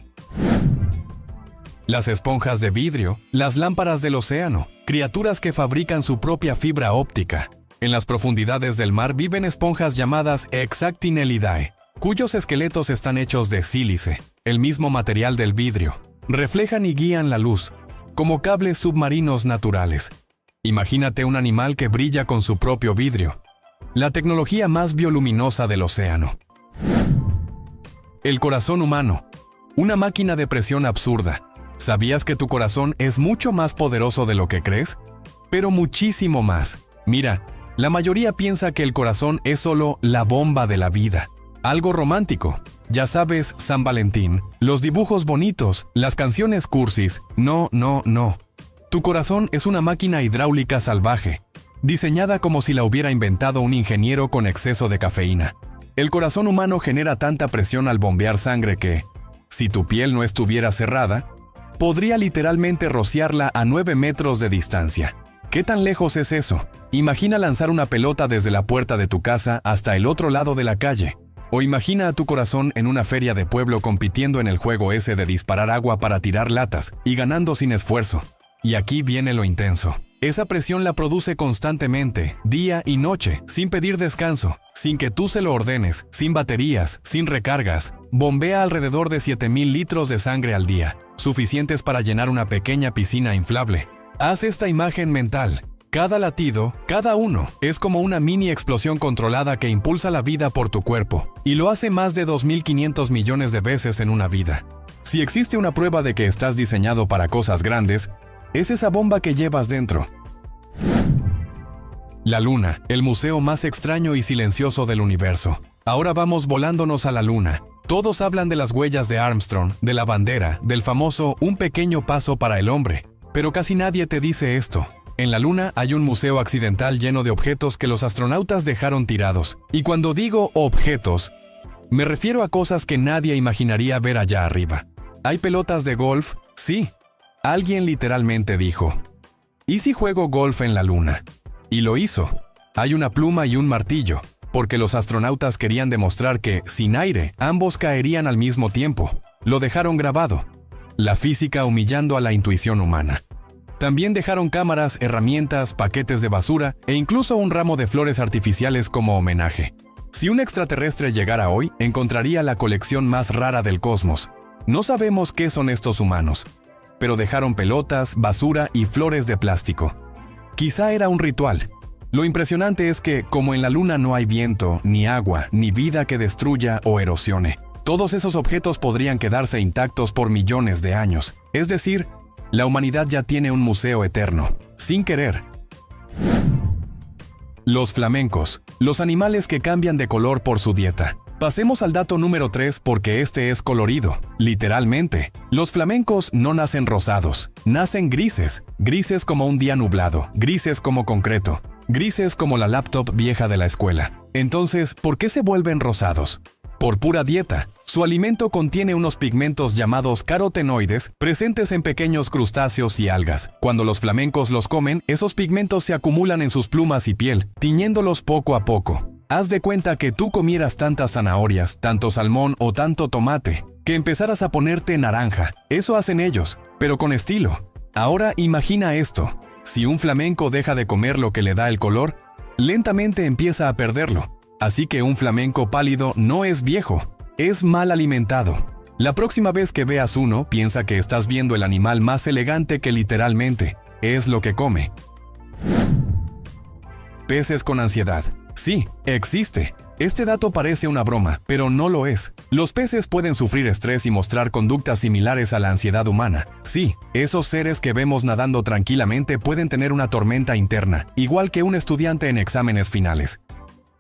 Las esponjas de vidrio, las lámparas del océano, criaturas que fabrican su propia fibra óptica. En las profundidades del mar viven esponjas llamadas Exactinellidae, cuyos esqueletos están hechos de sílice, el mismo material del vidrio. Reflejan y guían la luz, como cables submarinos naturales. Imagínate un animal que brilla con su propio vidrio. La tecnología más bioluminosa del océano. El corazón humano, una máquina de presión absurda. ¿Sabías que tu corazón es mucho más poderoso de lo que crees? Pero muchísimo más. Mira, la mayoría piensa que el corazón es solo la bomba de la vida. Algo romántico. Ya sabes, San Valentín, los dibujos bonitos, las canciones cursis. No, no, no. Tu corazón es una máquina hidráulica salvaje, diseñada como si la hubiera inventado un ingeniero con exceso de cafeína. El corazón humano genera tanta presión al bombear sangre que, si tu piel no estuviera cerrada, podría literalmente rociarla a 9 metros de distancia. ¿Qué tan lejos es eso? Imagina lanzar una pelota desde la puerta de tu casa hasta el otro lado de la calle. O imagina a tu corazón en una feria de pueblo compitiendo en el juego ese de disparar agua para tirar latas y ganando sin esfuerzo. Y aquí viene lo intenso. Esa presión la produce constantemente, día y noche, sin pedir descanso, sin que tú se lo ordenes, sin baterías, sin recargas. Bombea alrededor de 7.000 litros de sangre al día, suficientes para llenar una pequeña piscina inflable. Haz esta imagen mental. Cada latido, cada uno, es como una mini explosión controlada que impulsa la vida por tu cuerpo, y lo hace más de 2.500 millones de veces en una vida. Si existe una prueba de que estás diseñado para cosas grandes, es esa bomba que llevas dentro. La Luna, el museo más extraño y silencioso del universo. Ahora vamos volándonos a la Luna. Todos hablan de las huellas de Armstrong, de la bandera, del famoso "un pequeño paso para el hombre", pero casi nadie te dice esto. En la Luna hay un museo accidental lleno de objetos que los astronautas dejaron tirados. Y cuando digo objetos, me refiero a cosas que nadie imaginaría ver allá arriba. ¿Hay pelotas de golf? Sí. Alguien literalmente dijo: ¿y si juego golf en la Luna? Y lo hizo. Hay una pluma y un martillo, porque los astronautas querían demostrar que, sin aire, ambos caerían al mismo tiempo. Lo dejaron grabado. La física humillando a la intuición humana. También dejaron cámaras, herramientas, paquetes de basura e incluso un ramo de flores artificiales como homenaje. Si un extraterrestre llegara hoy, encontraría la colección más rara del cosmos. No sabemos qué son estos humanos, pero dejaron pelotas, basura y flores de plástico. Quizá era un ritual. Lo impresionante es que, como en la Luna no hay viento, ni agua, ni vida que destruya o erosione, todos esos objetos podrían quedarse intactos por millones de años. Es decir, la humanidad ya tiene un museo eterno, sin querer. Los flamencos, los animales que cambian de color por su dieta. Pasemos al dato número 3 porque este es colorido, literalmente. Los flamencos no nacen rosados, nacen grises, grises como un día nublado, grises como concreto, grises como la laptop vieja de la escuela. Entonces, ¿por qué se vuelven rosados? Por pura dieta. Su alimento contiene unos pigmentos llamados carotenoides presentes en pequeños crustáceos y algas. Cuando los flamencos los comen, esos pigmentos se acumulan en sus plumas y piel, tiñéndolos poco a poco. Haz de cuenta que tú comieras tantas zanahorias, tanto salmón o tanto tomate, que empezaras a ponerte naranja. Eso hacen ellos, pero con estilo. Ahora imagina esto. Si un flamenco deja de comer lo que le da el color, lentamente empieza a perderlo. Así que un flamenco pálido no es viejo, es mal alimentado. La próxima vez que veas uno, piensa que estás viendo el animal más elegante que literalmente es lo que come. Peces con ansiedad. Sí, existe. Este dato parece una broma, pero no lo es. Los peces pueden sufrir estrés y mostrar conductas similares a la ansiedad humana. Sí, esos seres que vemos nadando tranquilamente pueden tener una tormenta interna, igual que un estudiante en exámenes finales.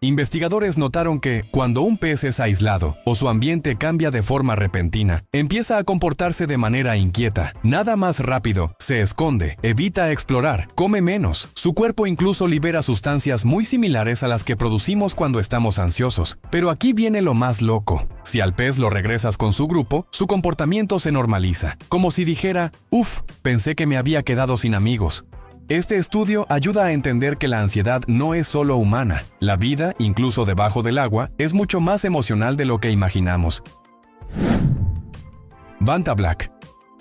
Investigadores notaron que, cuando un pez es aislado o su ambiente cambia de forma repentina, empieza a comportarse de manera inquieta, nada más rápido, se esconde, evita explorar, come menos. Su cuerpo incluso libera sustancias muy similares a las que producimos cuando estamos ansiosos. Pero aquí viene lo más loco. Si al pez lo regresas con su grupo, su comportamiento se normaliza, como si dijera: «Uf, pensé que me había quedado sin amigos». Este estudio ayuda a entender que la ansiedad no es solo humana. La vida, incluso debajo del agua, es mucho más emocional de lo que imaginamos. Vantablack,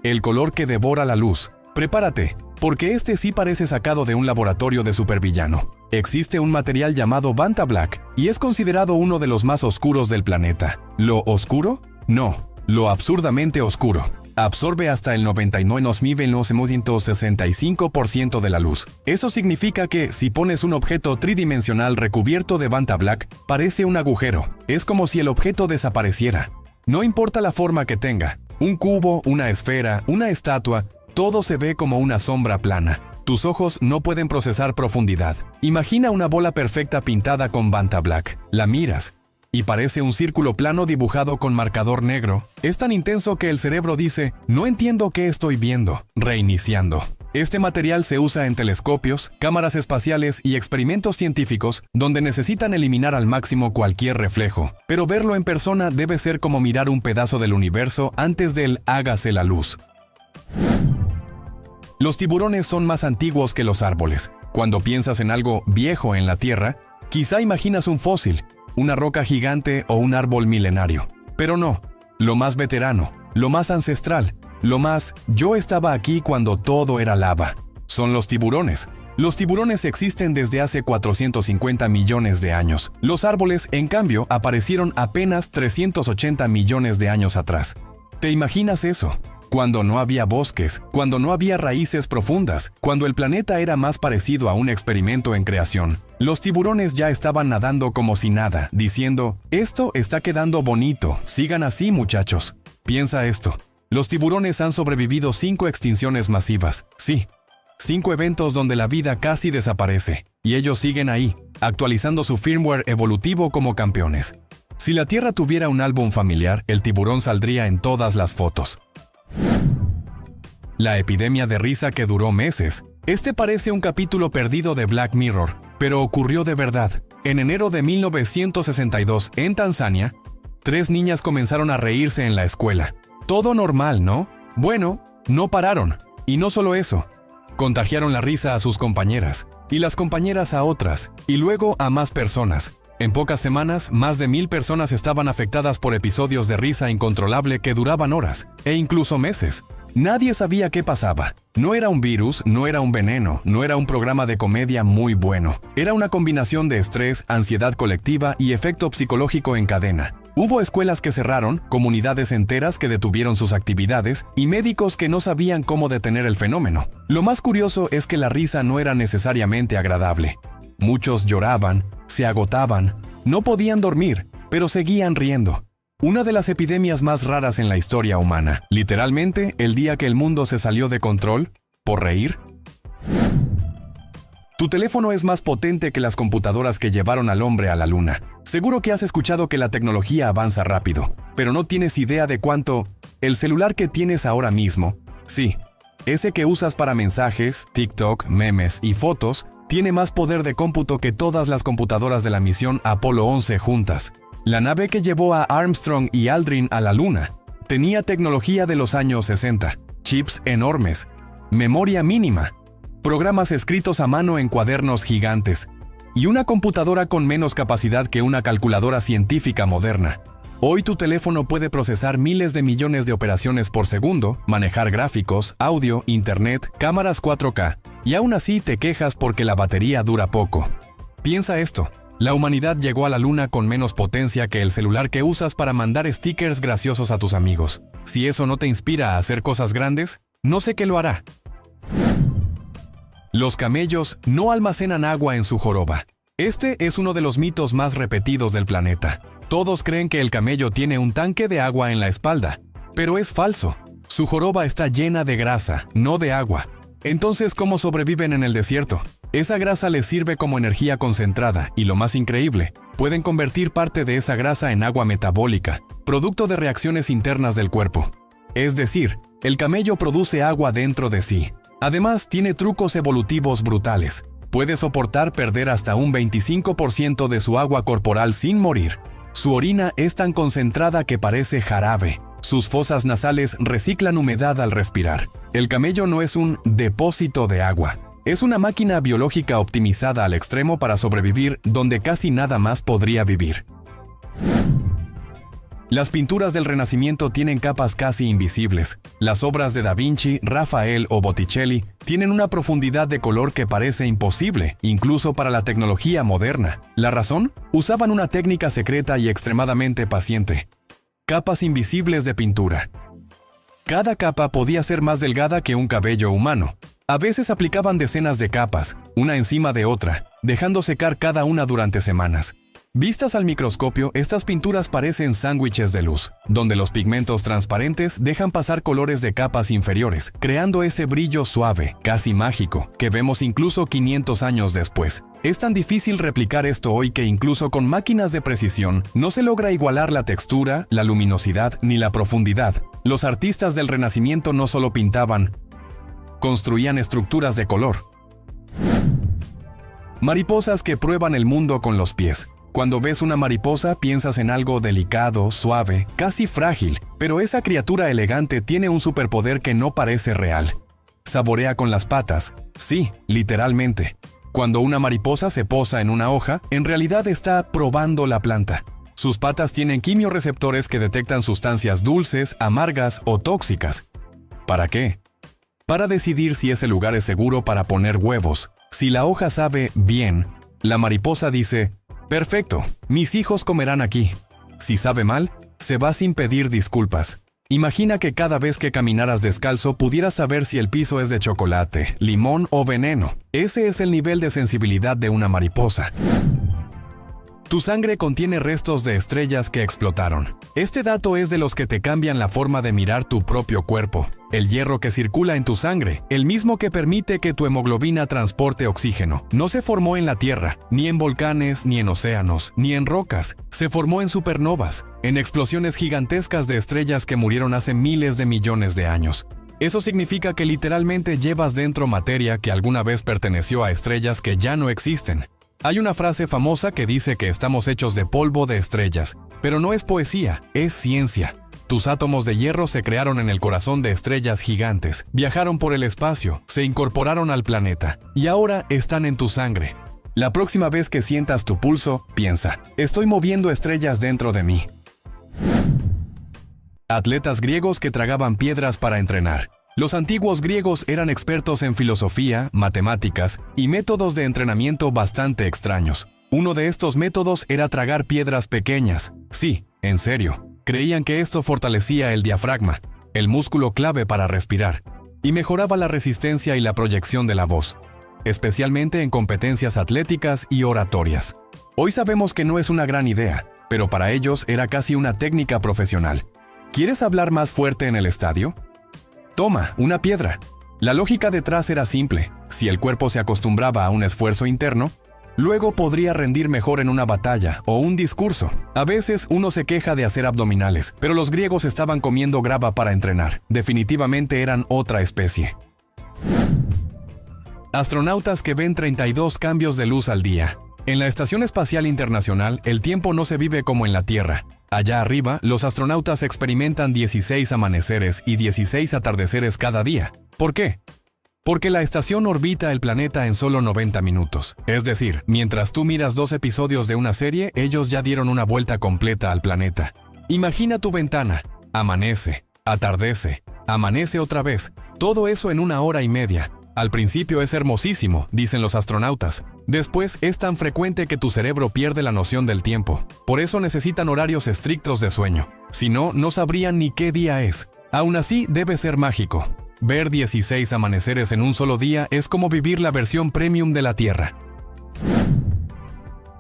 el color que devora la luz. Prepárate, porque este sí parece sacado de un laboratorio de supervillano. Existe un material llamado Vantablack y es considerado uno de los más oscuros del planeta. ¿Lo oscuro? No, lo absurdamente oscuro. Absorbe hasta el 99,965% de la luz. Eso significa que, si pones un objeto tridimensional recubierto de Vantablack, parece un agujero. Es como si el objeto desapareciera. No importa la forma que tenga, un cubo, una esfera, una estatua, todo se ve como una sombra plana. Tus ojos no pueden procesar profundidad. Imagina una bola perfecta pintada con Vantablack. La miras y parece un círculo plano dibujado con marcador negro. Es tan intenso que el cerebro dice: «No entiendo qué estoy viendo», reiniciando. Este material se usa en telescopios, cámaras espaciales y experimentos científicos donde necesitan eliminar al máximo cualquier reflejo. Pero verlo en persona debe ser como mirar un pedazo del universo antes del «hágase la luz». Los tiburones son más antiguos que los árboles. Cuando piensas en algo viejo en la Tierra, quizá imaginas un fósil, una roca gigante o un árbol milenario. Pero no, lo más veterano, lo más ancestral, lo más «yo estaba aquí cuando todo era lava», son los tiburones. Los tiburones existen desde hace 450 millones de años. Los árboles, en cambio, aparecieron apenas 380 millones de años atrás. ¿Te imaginas eso? cuando no había bosques, cuando no había raíces profundas, cuando el planeta era más parecido a un experimento en creación. Los tiburones ya estaban nadando como si nada, diciendo, «Esto está quedando bonito, sigan así, muchachos». Piensa esto. Los tiburones han sobrevivido 5 extinciones masivas. Sí, 5 eventos donde la vida casi desaparece. Y ellos siguen ahí, actualizando su firmware evolutivo como campeones. Si la Tierra tuviera un álbum familiar, el tiburón saldría en todas las fotos. La epidemia de risa que duró meses. Este parece un capítulo perdido de Black Mirror, pero ocurrió de verdad. En enero de 1962, en Tanzania, 3 niñas comenzaron a reírse en la escuela. Todo normal, ¿no? Bueno, no pararon. Y no solo eso. Contagiaron la risa a sus compañeras, y las compañeras a otras, y luego a más personas. En pocas semanas, más de 1000 personas estaban afectadas por episodios de risa incontrolable que duraban horas, e incluso meses. Nadie sabía qué pasaba. No era un virus, no era un veneno, no era un programa de comedia muy bueno. Era una combinación de estrés, ansiedad colectiva y efecto psicológico en cadena. Hubo escuelas que cerraron, comunidades enteras que detuvieron sus actividades y médicos que no sabían cómo detener el fenómeno. Lo más curioso es que la risa no era necesariamente agradable. Muchos lloraban, se agotaban, no podían dormir, pero seguían riendo. Una de las epidemias más raras en la historia humana. Literalmente, el día que el mundo se salió de control, por reír. Tu teléfono es más potente que las computadoras que llevaron al hombre a la luna. Seguro que has escuchado que la tecnología avanza rápido, pero no tienes idea de cuánto. El celular que tienes ahora mismo, sí, ese que usas para mensajes, TikTok, memes y fotos, tiene más poder de cómputo que todas las computadoras de la misión Apolo 11 juntas. La nave que llevó a Armstrong y Aldrin a la Luna tenía tecnología de los años 60, chips enormes, memoria mínima, programas escritos a mano en cuadernos gigantes y una computadora con menos capacidad que una calculadora científica moderna. Hoy tu teléfono puede procesar miles de millones de operaciones por segundo, manejar gráficos, audio, internet, cámaras 4K, y aún así te quejas porque la batería dura poco. Piensa esto. La humanidad llegó a la luna con menos potencia que el celular que usas para mandar stickers graciosos a tus amigos. Si eso no te inspira a hacer cosas grandes, no sé qué lo hará. Los camellos no almacenan agua en su joroba. Este es uno de los mitos más repetidos del planeta. Todos creen que el camello tiene un tanque de agua en la espalda, pero es falso. Su joroba está llena de grasa, no de agua. Entonces, ¿cómo sobreviven en el desierto? Esa grasa les sirve como energía concentrada y, lo más increíble, pueden convertir parte de esa grasa en agua metabólica, producto de reacciones internas del cuerpo. Es decir, el camello produce agua dentro de sí. Además, tiene trucos evolutivos brutales. Puede soportar perder hasta un 25% de su agua corporal sin morir. Su orina es tan concentrada que parece jarabe. Sus fosas nasales reciclan humedad al respirar. El camello no es un depósito de agua. Es una máquina biológica optimizada al extremo para sobrevivir donde casi nada más podría vivir. Las pinturas del Renacimiento tienen capas casi invisibles. Las obras de Da Vinci, Rafael o Botticelli tienen una profundidad de color que parece imposible, incluso para la tecnología moderna. ¿La razón? Usaban una técnica secreta y extremadamente paciente. Capas invisibles de pintura. Cada capa podía ser más delgada que un cabello humano. A veces aplicaban decenas de capas, una encima de otra, dejando secar cada una durante semanas. Vistas al microscopio, estas pinturas parecen sándwiches de luz, donde los pigmentos transparentes dejan pasar colores de capas inferiores, creando ese brillo suave, casi mágico, que vemos incluso 500 años después. Es tan difícil replicar esto hoy que incluso con máquinas de precisión no se logra igualar la textura, la luminosidad ni la profundidad. Los artistas del Renacimiento no solo pintaban, construían estructuras de color. Mariposas que prueban el mundo con los pies. Cuando ves una mariposa, piensas en algo delicado, suave, casi frágil, pero esa criatura elegante tiene un superpoder que no parece real. Saborea con las patas. Sí, literalmente. Cuando una mariposa se posa en una hoja, en realidad está probando la planta. Sus patas tienen quimioreceptores que detectan sustancias dulces, amargas o tóxicas. ¿Para qué? Para decidir si ese lugar es seguro para poner huevos. Si la hoja sabe bien, la mariposa dice: perfecto, mis hijos comerán aquí. Si sabe mal, se va sin pedir disculpas. Imagina que cada vez que caminaras descalzo pudieras saber si el piso es de chocolate, limón o veneno. Ese es el nivel de sensibilidad de una mariposa. Tu sangre contiene restos de estrellas que explotaron. Este dato es de los que te cambian la forma de mirar tu propio cuerpo. El hierro que circula en tu sangre, el mismo que permite que tu hemoglobina transporte oxígeno, no se formó en la Tierra, ni en volcanes, ni en océanos, ni en rocas. Se formó en supernovas, en explosiones gigantescas de estrellas que murieron hace miles de millones de años. Eso significa que literalmente llevas dentro materia que alguna vez perteneció a estrellas que ya no existen. Hay una frase famosa que dice que estamos hechos de polvo de estrellas, pero no es poesía, es ciencia. Tus átomos de hierro se crearon en el corazón de estrellas gigantes, viajaron por el espacio, se incorporaron al planeta, y ahora están en tu sangre. La próxima vez que sientas tu pulso, piensa, estoy moviendo estrellas dentro de mí. Atletas griegos que tragaban piedras para entrenar. Los antiguos griegos eran expertos en filosofía, matemáticas y métodos de entrenamiento bastante extraños. Uno de estos métodos era tragar piedras pequeñas. Sí, en serio. Creían que esto fortalecía el diafragma, el músculo clave para respirar, y mejoraba la resistencia y la proyección de la voz, especialmente en competencias atléticas y oratorias. Hoy sabemos que no es una gran idea, pero para ellos era casi una técnica profesional. ¿Quieres hablar más fuerte en el estadio? Toma, una piedra. La lógica detrás era simple. Si el cuerpo se acostumbraba a un esfuerzo interno, luego podría rendir mejor en una batalla o un discurso. A veces uno se queja de hacer abdominales, pero los griegos estaban comiendo grava para entrenar. Definitivamente eran otra especie. Astronautas que ven 32 cambios de luz al día. En la Estación Espacial Internacional, el tiempo no se vive como en la Tierra. Allá arriba, los astronautas experimentan 16 amaneceres y 16 atardeceres cada día. ¿Por qué? Porque la estación orbita el planeta en solo 90 minutos. Es decir, mientras tú miras 2 episodios de una serie, ellos ya dieron una vuelta completa al planeta. Imagina tu ventana. Amanece, atardece, amanece otra vez. Todo eso en 1 hora y media. Al principio es hermosísimo, dicen los astronautas. Después es tan frecuente que tu cerebro pierde la noción del tiempo. Por eso necesitan horarios estrictos de sueño. Si no, no sabrían ni qué día es. Aún así, debe ser mágico. Ver 16 amaneceres en un solo día es como vivir la versión premium de la Tierra.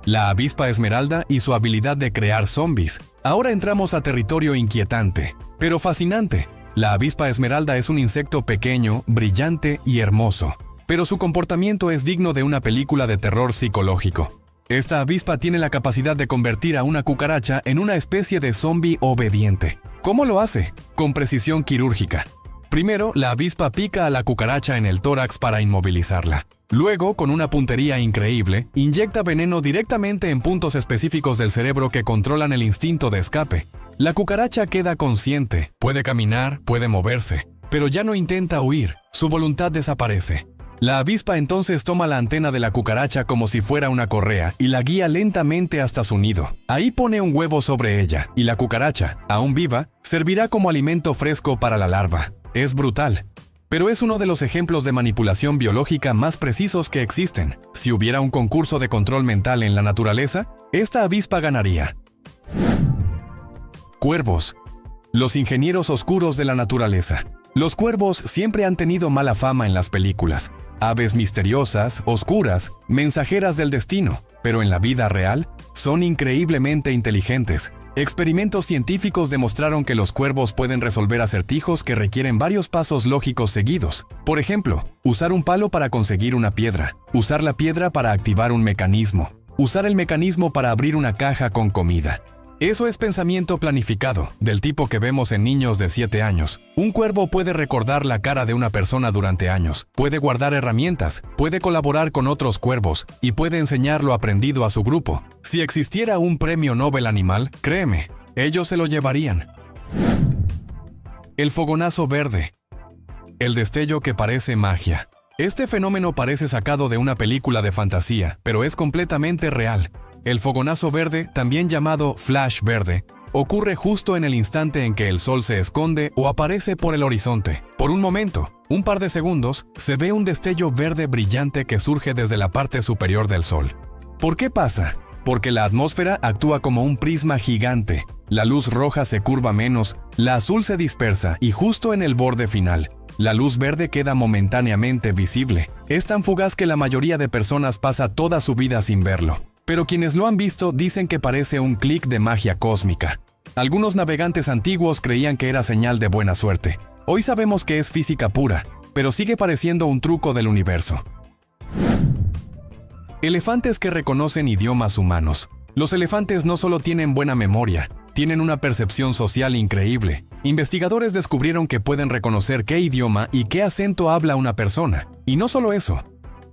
La avispa esmeralda y su habilidad de crear zombies. Ahora entramos a territorio inquietante, pero fascinante. La avispa esmeralda es un insecto pequeño, brillante y hermoso, pero su comportamiento es digno de una película de terror psicológico. Esta avispa tiene la capacidad de convertir a una cucaracha en una especie de zombie obediente. ¿Cómo lo hace? Con precisión quirúrgica. Primero, la avispa pica a la cucaracha en el tórax para inmovilizarla. Luego, con una puntería increíble, inyecta veneno directamente en puntos específicos del cerebro que controlan el instinto de escape. La cucaracha queda consciente, puede caminar, puede moverse, pero ya no intenta huir, su voluntad desaparece. La avispa entonces toma la antena de la cucaracha como si fuera una correa y la guía lentamente hasta su nido. Ahí pone un huevo sobre ella y la cucaracha, aún viva, servirá como alimento fresco para la larva. Es brutal, pero es uno de los ejemplos de manipulación biológica más precisos que existen. Si hubiera un concurso de control mental en la naturaleza, esta avispa ganaría. Cuervos. Los ingenieros oscuros de la naturaleza. Los cuervos siempre han tenido mala fama en las películas. Aves misteriosas, oscuras, mensajeras del destino, pero en la vida real son increíblemente inteligentes. Experimentos científicos demostraron que los cuervos pueden resolver acertijos que requieren varios pasos lógicos seguidos. Por ejemplo, usar un palo para conseguir una piedra, usar la piedra para activar un mecanismo, usar el mecanismo para abrir una caja con comida. Eso es pensamiento planificado, del tipo que vemos en niños de 7 años. Un cuervo puede recordar la cara de una persona durante años, puede guardar herramientas, puede colaborar con otros cuervos y puede enseñar lo aprendido a su grupo. Si existiera un premio Nobel animal, créeme, ellos se lo llevarían. El fogonazo verde. El destello que parece magia. Este fenómeno parece sacado de una película de fantasía, pero es completamente real. El fogonazo verde, también llamado flash verde, ocurre justo en el instante en que el sol se esconde o aparece por el horizonte. Por un momento, un par de segundos, se ve un destello verde brillante que surge desde la parte superior del sol. ¿Por qué pasa? Porque la atmósfera actúa como un prisma gigante. La luz roja se curva menos, la azul se dispersa y justo en el borde final, la luz verde queda momentáneamente visible. Es tan fugaz que la mayoría de personas pasa toda su vida sin verlo. Pero quienes lo han visto dicen que parece un clic de magia cósmica. Algunos navegantes antiguos creían que era señal de buena suerte. Hoy sabemos que es física pura, pero sigue pareciendo un truco del universo. Elefantes que reconocen idiomas humanos. Los elefantes no solo tienen buena memoria, tienen una percepción social increíble. Investigadores descubrieron que pueden reconocer qué idioma y qué acento habla una persona. Y no solo eso,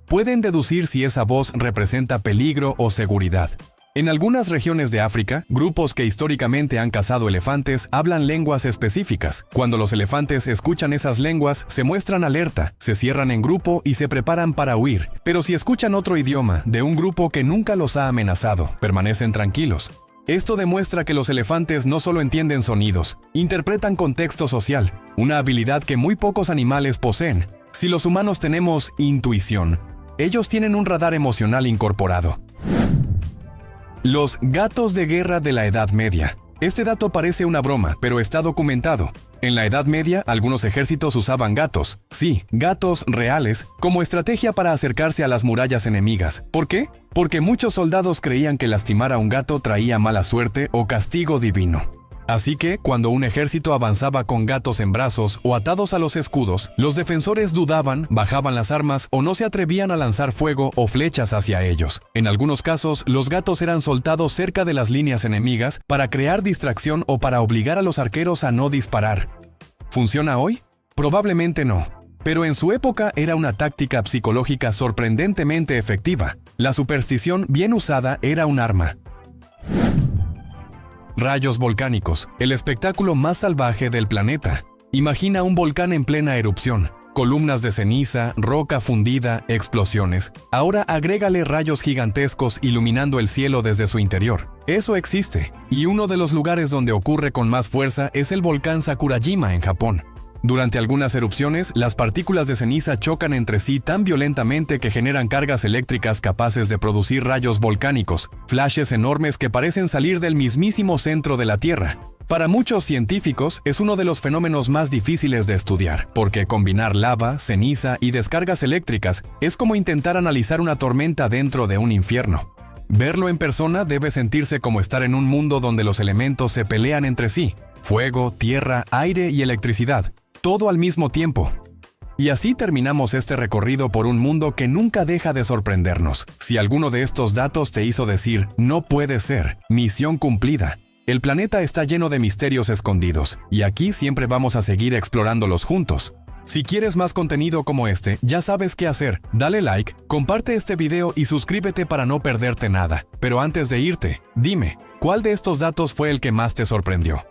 pueden deducir si esa voz representa peligro o seguridad. En algunas regiones de África, grupos que históricamente han cazado elefantes hablan lenguas específicas. Cuando los elefantes escuchan esas lenguas, se muestran alerta, se cierran en grupo y se preparan para huir. Pero si escuchan otro idioma de un grupo que nunca los ha amenazado, permanecen tranquilos. Esto demuestra que los elefantes no solo entienden sonidos, interpretan contexto social, una habilidad que muy pocos animales poseen. Si los humanos tenemos intuición, ellos tienen un radar emocional incorporado. Los gatos de guerra de la Edad Media. Este dato parece una broma, pero está documentado. En la Edad Media, algunos ejércitos usaban gatos, sí, gatos reales, como estrategia para acercarse a las murallas enemigas. ¿Por qué? Porque muchos soldados creían que lastimar a un gato traía mala suerte o castigo divino. Así que, cuando un ejército avanzaba con gatos en brazos o atados a los escudos, los defensores dudaban, bajaban las armas o no se atrevían a lanzar fuego o flechas hacia ellos. En algunos casos, los gatos eran soltados cerca de las líneas enemigas para crear distracción o para obligar a los arqueros a no disparar. ¿Funciona hoy? Probablemente no. Pero en su época era una táctica psicológica sorprendentemente efectiva. La superstición bien usada era un arma. Rayos volcánicos, el espectáculo más salvaje del planeta. Imagina un volcán en plena erupción, columnas de ceniza, roca fundida, explosiones. Ahora agrégale rayos gigantescos iluminando el cielo desde su interior. Eso existe, y uno de los lugares donde ocurre con más fuerza es el volcán Sakurajima en Japón. Durante algunas erupciones, las partículas de ceniza chocan entre sí tan violentamente que generan cargas eléctricas capaces de producir rayos volcánicos, flashes enormes que parecen salir del mismísimo centro de la Tierra. Para muchos científicos, es uno de los fenómenos más difíciles de estudiar, porque combinar lava, ceniza y descargas eléctricas es como intentar analizar una tormenta dentro de un infierno. Verlo en persona debe sentirse como estar en un mundo donde los elementos se pelean entre sí: fuego, tierra, aire y electricidad. Todo al mismo tiempo. Y así terminamos este recorrido por un mundo que nunca deja de sorprendernos. Si alguno de estos datos te hizo decir, no puede ser, misión cumplida. El planeta está lleno de misterios escondidos, y aquí siempre vamos a seguir explorándolos juntos. Si quieres más contenido como este, ya sabes qué hacer. Dale like, comparte este video y suscríbete para no perderte nada. Pero antes de irte, dime, ¿cuál de estos datos fue el que más te sorprendió?